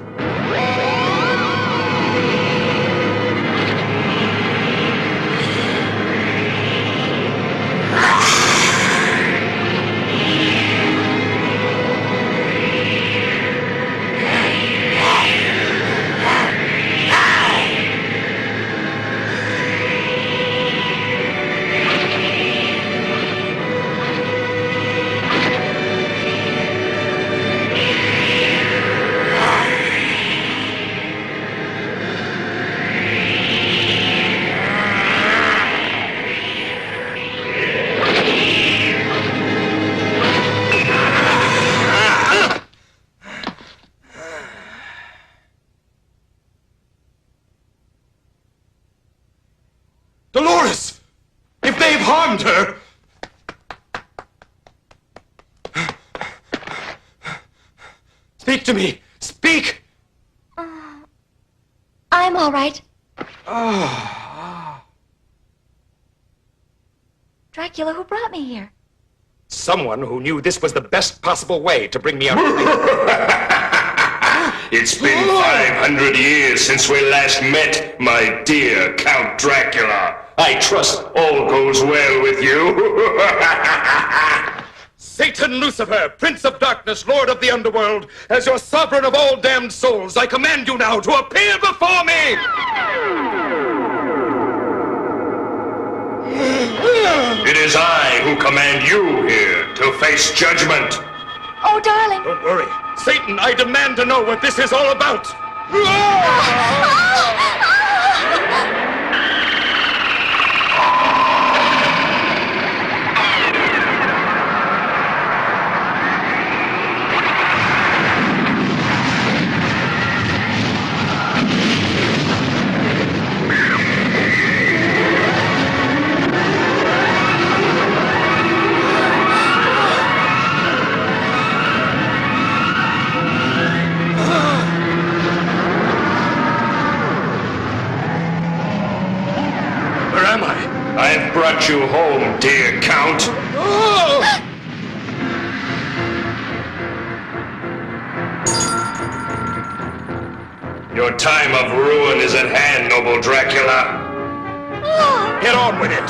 Speak to me! Speak! I'm all right. Dracula, who brought me here? Someone who knew this was the best possible way to bring me out. It's been 500 years since we last met, my dear Count Dracula. I trust all goes well with you. Satan Lucifer, Prince of Darkness, Lord of the Underworld, as your sovereign of all damned souls, I command you now to appear before me! It is I who command you here to face judgment. Oh, darling. Don't worry. Satan, I demand to know what this is all about. I've brought you home, dear Count. Your time of ruin is at hand, noble Dracula. Get on with it.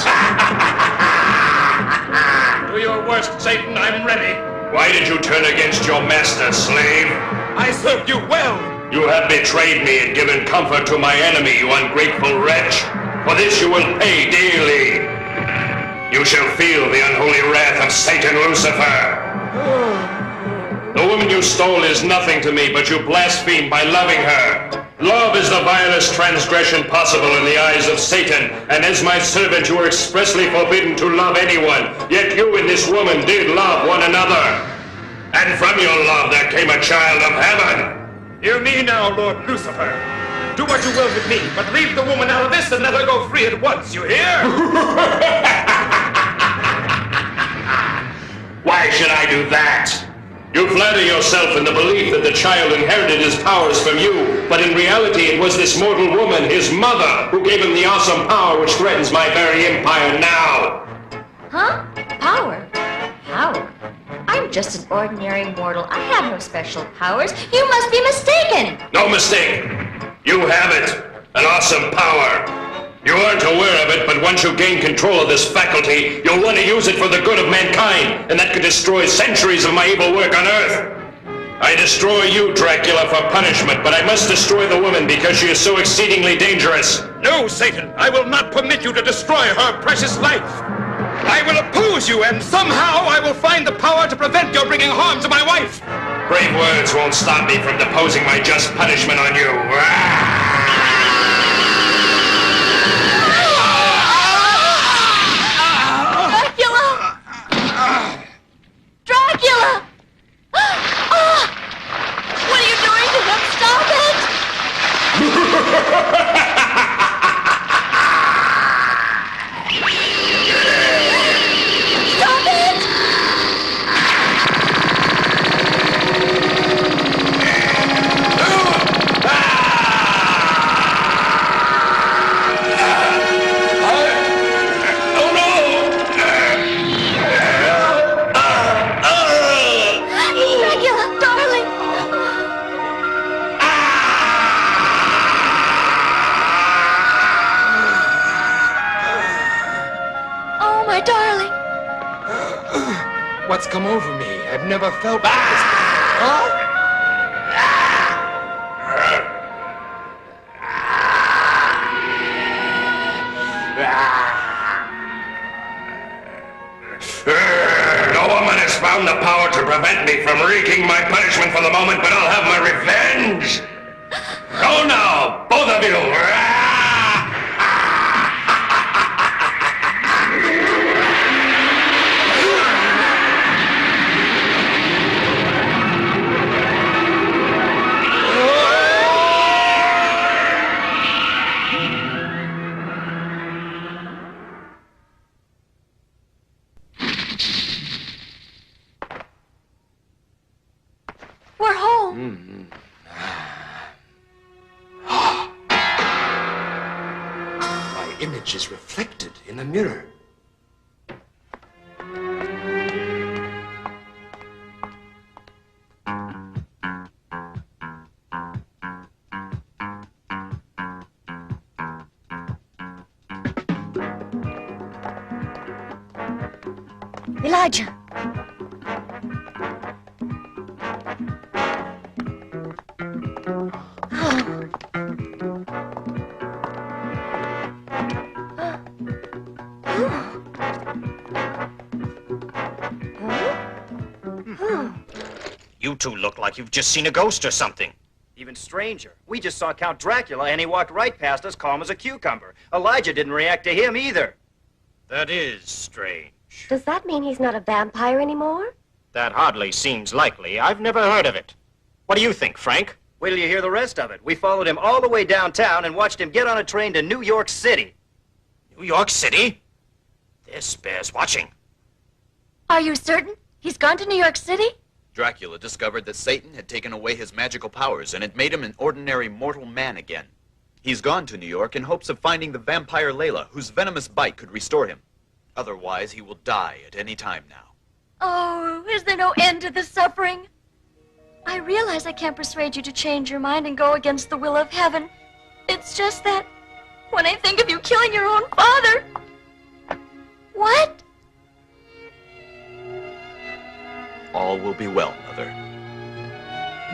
Do your worst, Satan. I'm ready. Why did you turn against your master, slave? I served you well. You have betrayed me and given comfort to my enemy, you ungrateful wretch. For this you will pay dearly. You shall feel the unholy wrath of Satan Lucifer. The woman you stole is nothing to me, but you blaspheme by loving her. Love is the vilest transgression possible in the eyes of Satan, and as my servant you were expressly forbidden to love anyone, yet you and this woman did love one another. And from your love there came a child of heaven. Hear me now, Lord Lucifer. Do what you will with me, but leave the woman out of this and let her go free at once, you hear? Why should I do that? You flatter yourself in the belief that the child inherited his powers from you, but in reality it was this mortal woman, his mother, who gave him the awesome power which threatens my very empire now. Huh? Power? Power? I'm just an ordinary mortal. I have no special powers. You must be mistaken. No mistake. You have it. An awesome power. You aren't aware of it, but once you gain control of this faculty, you'll want to use it for the good of mankind, and that could destroy centuries of my evil work on Earth. I destroy you, Dracula, for punishment, but I must destroy the woman because she is so exceedingly dangerous. No, Satan, I will not permit you to destroy her precious life. I will oppose you, and somehow I will find the power to prevent your bringing harm to my wife. Brave words won't stop me from deposing my just punishment on you. Dracula! What are you doing to him? Stop it! Stop it! What's come over me? I've never felt like this before. No woman has found the power to prevent me from wreaking my punishment for the moment, but I'll have my revenge. Go now, both of you. We're home. My image is reflected in the mirror. Elijah! You two look like you've just seen a ghost or something. Even stranger. We just saw Count Dracula and he walked right past us calm as a cucumber. Elijah didn't react to him either. That is strange. Does that mean he's not a vampire anymore? That hardly seems likely. I've never heard of it. What do you think, Frank? Wait till you hear the rest of it. We followed him all the way downtown and watched him get on a train to New York City. New York City? This bears watching. Are you certain? He's gone to New York City? Dracula discovered that Satan had taken away his magical powers and had made him an ordinary mortal man again. He's gone to New York in hopes of finding the vampire Layla, whose venomous bite could restore him. Otherwise, he will die at any time now. Oh, is there no end to the suffering? I realize I can't persuade you to change your mind and go against the will of heaven. It's just that when I think of you killing your own father... What? All will be well, Mother.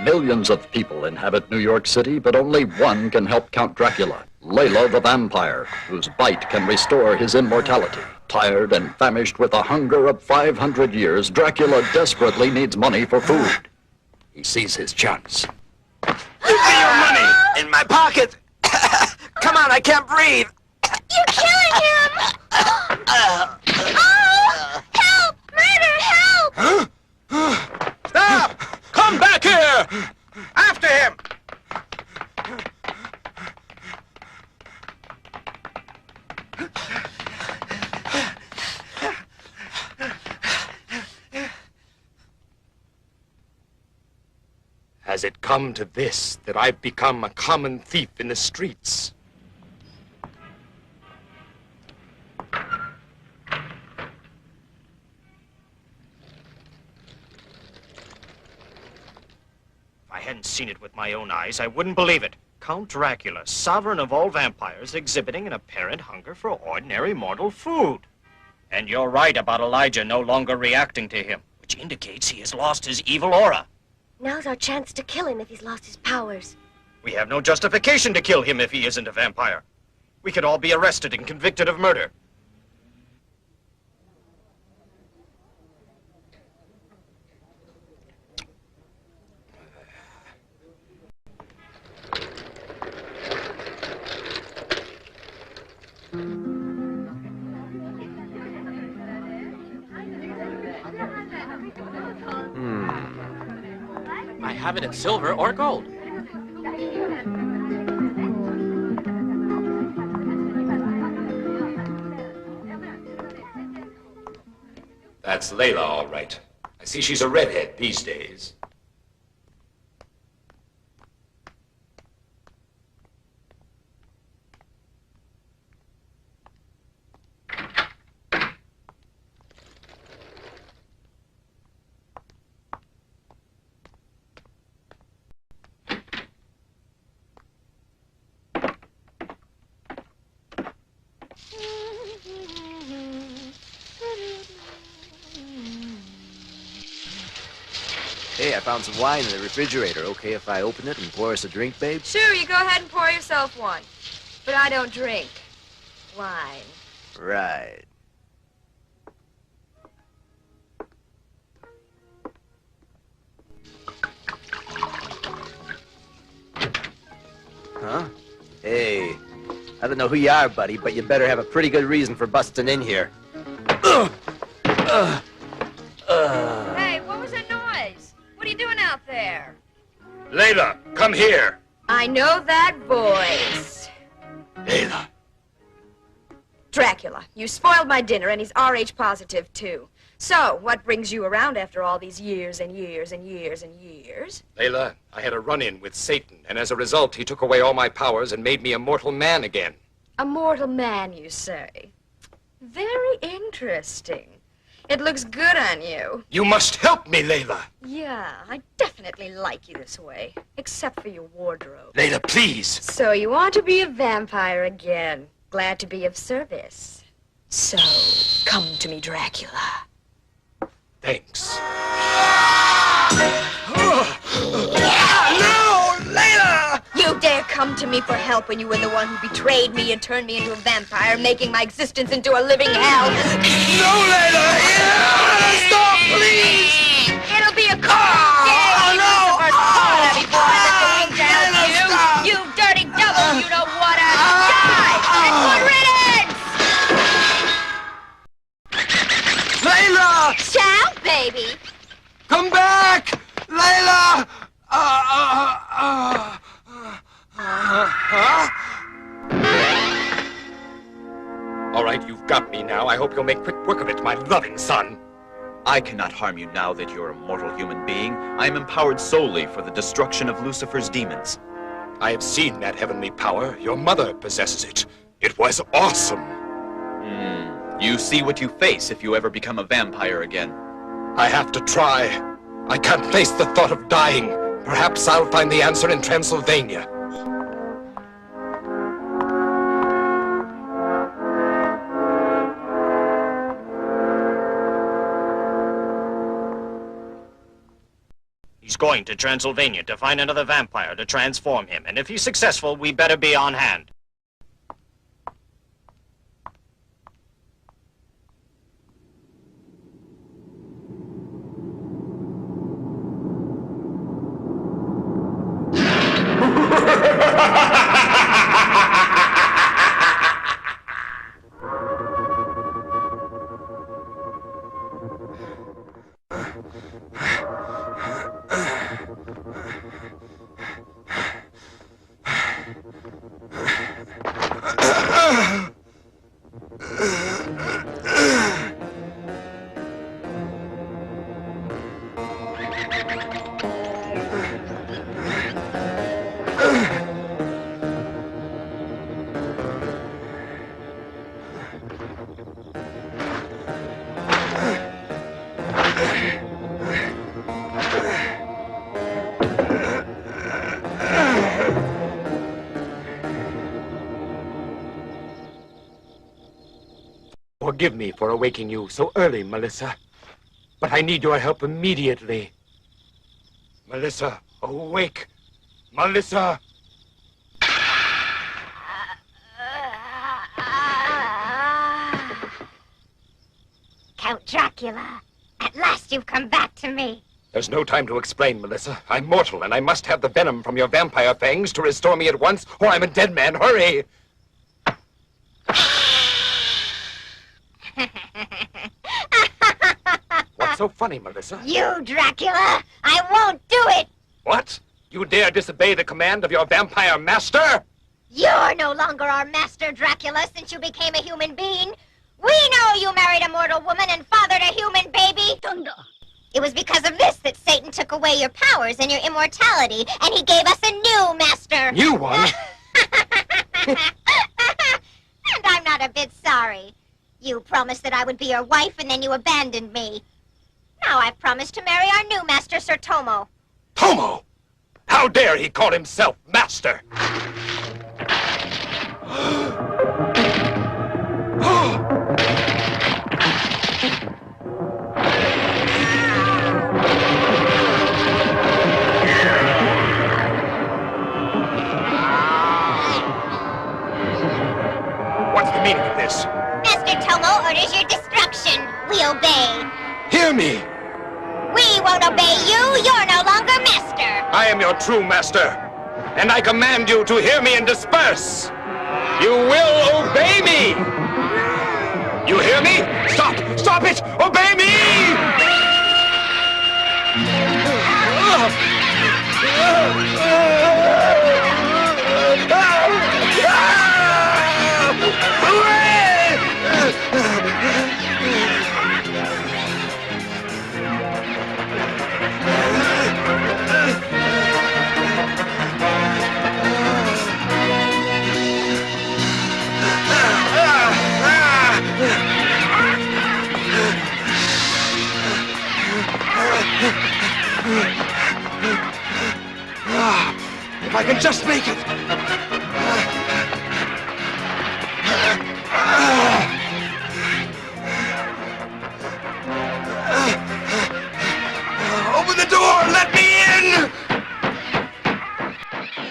Millions of people inhabit New York City, but only one can help Count Dracula, Layla the vampire, whose bite can restore his immortality. Tired and famished with the hunger of 500 years, Dracula desperately needs money for food. He sees his chance. Give me your money! In my pocket! Come on, I can't breathe! You're killing him! Oh! Help! Murder! Help! Stop! Come back here! After him! Has it come to this, that I've become a common thief in the streets? If I hadn't seen it with my own eyes, I wouldn't believe it. Count Dracula, sovereign of all vampires, exhibiting an apparent hunger for ordinary mortal food. And you're right about Elijah no longer reacting to him, which indicates he has lost his evil aura. Now's our chance to kill him if he's lost his powers. We have no justification to kill him if he isn't a vampire. We could all be arrested and convicted of murder. I have it in silver or gold. That's Layla, all right. I see she's a redhead these days. Hey, I found some wine in the refrigerator. Okay if I open it and pour us a drink, babe? Sure, you go ahead and pour yourself one. But I don't drink wine. Right. Huh? Hey, I don't know who you are, buddy, but you better have a pretty good reason for busting in here. Hey, what was that noise? What are you doing out there? Layla, come here. I know that voice. Layla. Dracula, you spoiled my dinner, and he's RH positive, too. So, what brings you around after all these years and years and years and years? Layla, I had a run-in with Satan, and as a result, he took away all my powers and made me a mortal man again. A mortal man, you say? Very interesting. It looks good on you. You must help me, Layla. Yeah, I definitely like you this way. Except for your wardrobe. Layla, please. So you want to be a vampire again. Glad to be of service. So, come to me, Dracula. Thanks. No, Layla! You dare come to me for help when you were the one who betrayed me and turned me into a vampire, making my existence into a living hell. No, Layla! Stop, please! It'll be a cold day. No! Before the wings out you dirty devil! You don't want to die! And good riddance! Layla! Ciao, baby! Come back! Layla! All right, you've got me now. I hope you'll make quick work of it, my loving son. I cannot harm you now that you're a mortal human being. I am empowered solely for the destruction of Lucifer's demons. I have seen that heavenly power. Your mother possesses it. It was awesome. You see what you face if you ever become a vampire again. I have to try. I can't face the thought of dying. Perhaps I'll find the answer in Transylvania. He's going to Transylvania to find another vampire to transform him, and if he's successful, we better be on hand. Forgive me for awaking you so early, Melissa. But I need your help immediately. Melissa, awake! Melissa! Count Dracula, at last you've come back to me. There's no time to explain, Melissa. I'm mortal, and I must have the venom from your vampire fangs to restore me at once, or I'm a dead man. Hurry! What's so funny, Melissa? You, Dracula! I won't do it! What? You dare disobey the command of your vampire master? You're no longer our master, Dracula, since you became a human being. We know you married a mortal woman and fathered a human baby. Thunder. It was because of this that Satan took away your powers and your immortality, and he gave us a new master. New one? And I'm not a bit sorry. You promised that I would be your wife, and then you abandoned me. Now I've promised to marry our new master, Sir Tomo. Tomo! How dare he call himself master? What's the meaning of this? Master Tomo orders your destruction. We obey. Hear me! We won't obey you. You're no longer master. I am your true master, and I command you to hear me and disperse. You will obey me! You hear me? Stop! Stop it! Obey me! If I can just make it. Open the door! Let me in!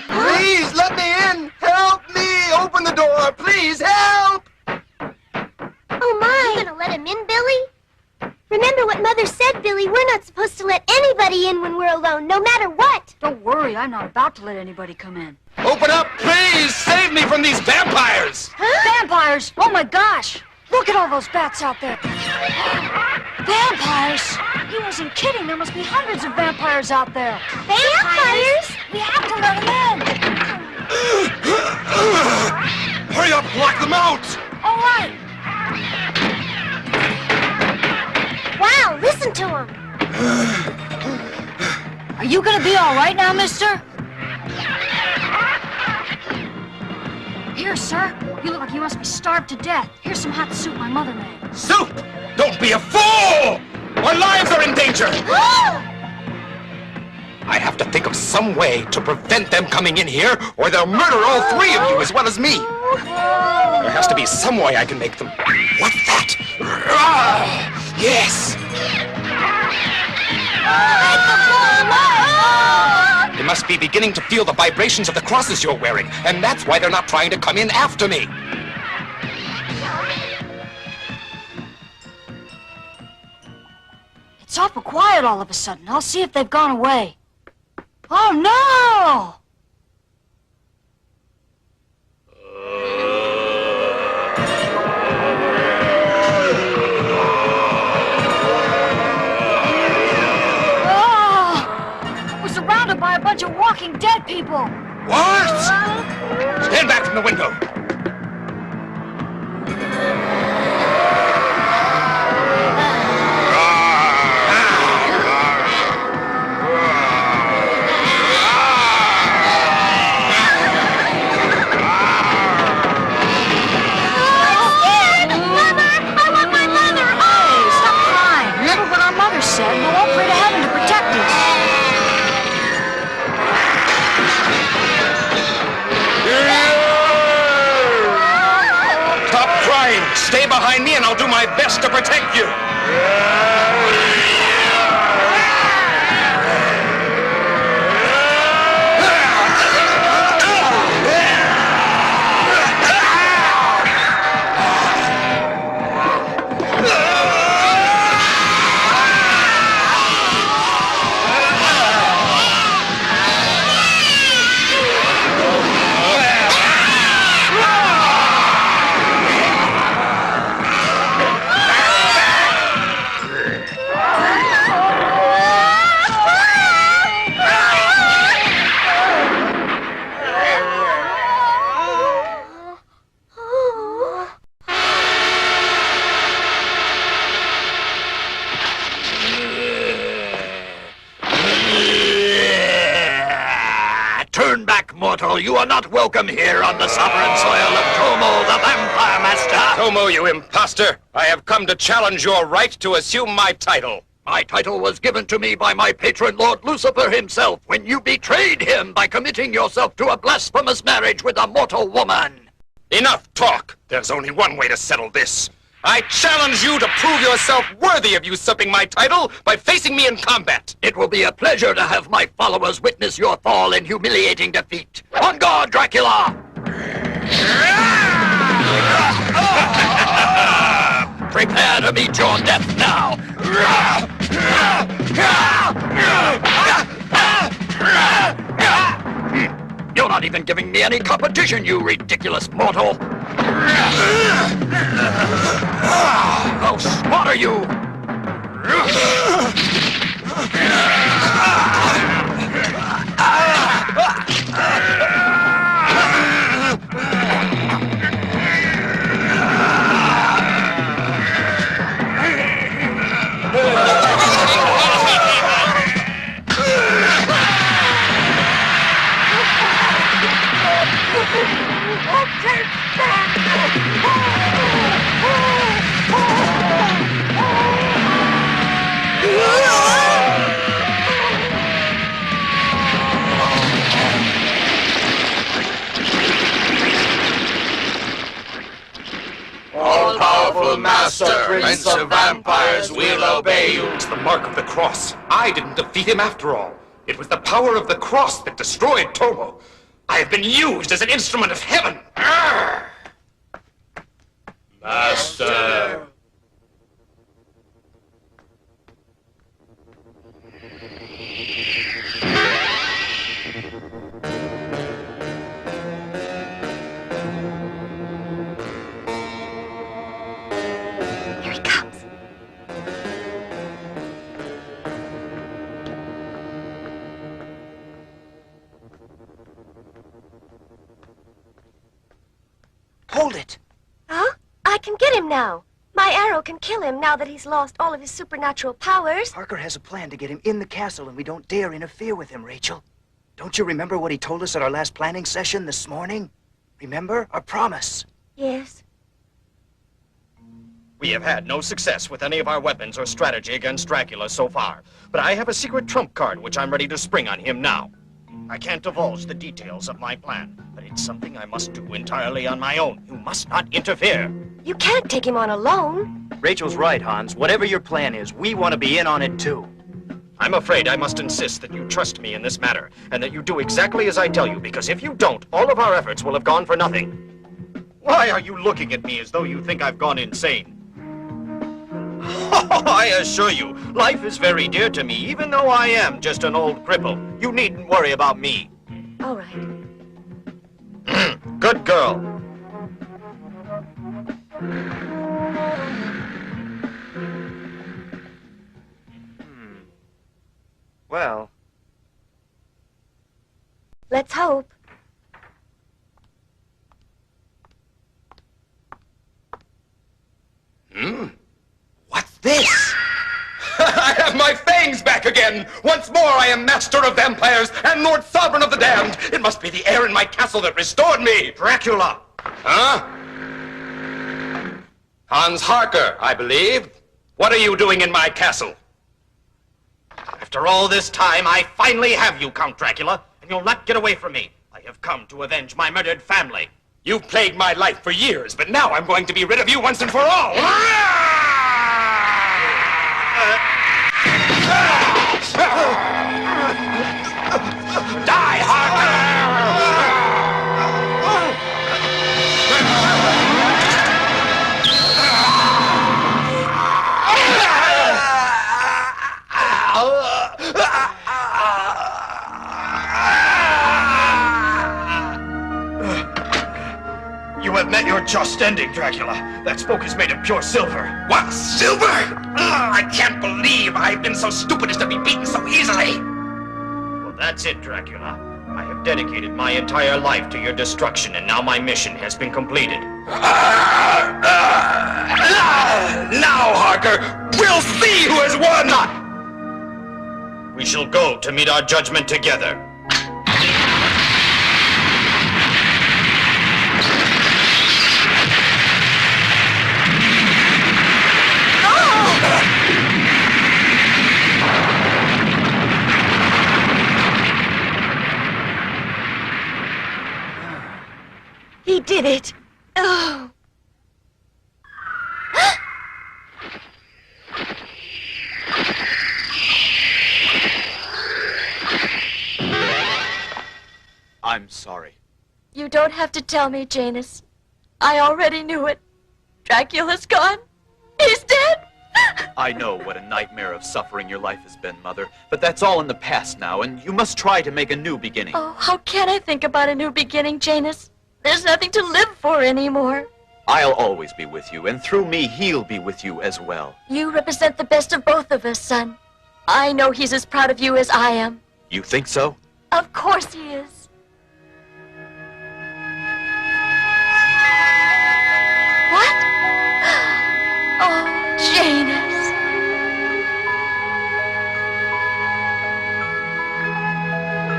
Please, let me in! Help me! Open the door! Please, help! Oh, my! You gonna let him in, Billy? Remember what Mother said, Billy. We're not supposed to let anybody in when we're alone, no matter what. Don't worry, I'm not about to let anybody come in. Open up, please! Save me from these vampires! Huh? Vampires? Oh my gosh! Look at all those bats out there. Vampires? He wasn't kidding. There must be hundreds of vampires out there. Vampires? We have to let them in. Hurry up, block them out! All right. Wow, listen to him. Are you gonna be all right now, mister? Here, sir. You look like you must be starved to death. Here's some hot soup my mother made. Soup! Don't be a fool! Our lives are in danger! I have to think of some way to prevent them coming in here, or they'll murder all three of you as well as me. There has to be some way I can make them. What's that? Yes! They must be beginning to feel the vibrations of the crosses you're wearing, and that's why they're not trying to come in after me. It's awful quiet all of a sudden. I'll see if they've gone away. Oh, no! Oh! We're surrounded by a bunch of walking dead people. What? Stand back from the window. Stay behind me and I'll do my best to protect you. Mortal, you are not welcome here on the sovereign soil of Como, the Vampire Master. Como, you imposter! I have come to challenge your right to assume my title. My title was given to me by my patron, Lord Lucifer himself, when you betrayed him by committing yourself to a blasphemous marriage with a mortal woman. Enough talk! There's only one way to settle this. I challenge you to prove yourself worthy of usurping my title by facing me in combat. It will be a pleasure to have my followers witness your fall in humiliating defeat. On guard, Dracula! Prepare to meet your death now. You're not even giving me any competition, you ridiculous mortal. I'll slaughter you! Prince of Vampires, we'll obey you. It's the mark of the cross. I didn't defeat him after all. It was the power of the cross that destroyed Tomo. I have been used as an instrument of heaven. Master. Here he comes. Hold it. Huh? I can get him now. My arrow can kill him now that he's lost all of his supernatural powers. Parker has a plan to get him in the castle, and we don't dare interfere with him, Rachel. Don't you remember what he told us at our last planning session this morning? Remember? Our promise. Yes. We have had no success with any of our weapons or strategy against Dracula so far, but I have a secret trump card which I'm ready to spring on him now. I can't divulge the details of my plan, but it's something I must do entirely on my own. You must not interfere. You can't take him on alone. Rachel's right, Hans. Whatever your plan is, we want to be in on it too. I'm afraid I must insist that you trust me in this matter, and that you do exactly as I tell you, because if you don't, all of our efforts will have gone for nothing. Why are you looking at me as though you think I've gone insane? I assure you, life is very dear to me, even though I am just an old cripple. You needn't worry about me. All right. Good girl. Well, let's hope. What's this? I have my fangs back again! Once more I am master of vampires and Lord Sovereign of the Damned! It must be the air in my castle that restored me! Dracula! Huh? Hans Harker, I believe. What are you doing in my castle? After all this time, I finally have you, Count Dracula, and you'll not get away from me. I have come to avenge my murdered family. You've plagued my life for years, but now I'm going to be rid of you once and for all! Die, Harker! You have met your just ending, Dracula. That spoke is made of pure silver. What? Silver? I can't believe I've been so stupid as to be beaten so easily. Well, that's it, Dracula. I have dedicated my entire life to your destruction, and now my mission has been completed. Now, Harker, we'll see who has won! We shall go to meet our judgment together. He did it. Oh. I'm sorry. You don't have to tell me, Janus. I already knew it. Dracula's gone. He's dead. I know what a nightmare of suffering your life has been, Mother, but that's all in the past now, and you must try to make a new beginning. Oh, how can I think about a new beginning, Janus? There's nothing to live for anymore. I'll always be with you, and through me, he'll be with you as well. You represent the best of both of us, son. I know he's as proud of you as I am. You think so? Of course he is. What? Oh, Janus.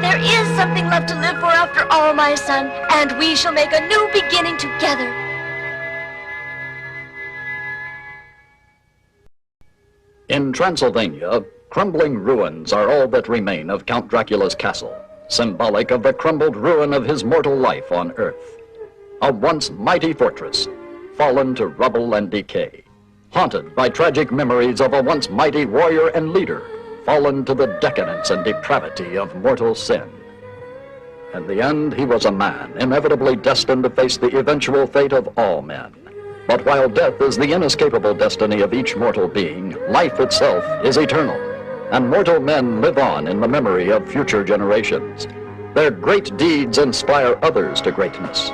There is something left to live for after all, my son, and we shall make a new beginning together. In Transylvania, crumbling ruins are all that remain of Count Dracula's castle, symbolic of the crumbled ruin of his mortal life on Earth. A once mighty fortress, fallen to rubble and decay. haunted by tragic memories of a once mighty warrior and leader, fallen to the decadence and depravity of mortal sin. In the end, he was a man, inevitably destined to face the eventual fate of all men. But while death is the inescapable destiny of each mortal being, life itself is eternal, and mortal men live on in the memory of future generations. Their great deeds inspire others to greatness,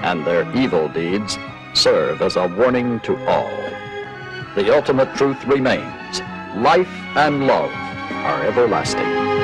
and their evil deeds serve as a warning to all. The ultimate truth remains: life and love are everlasting.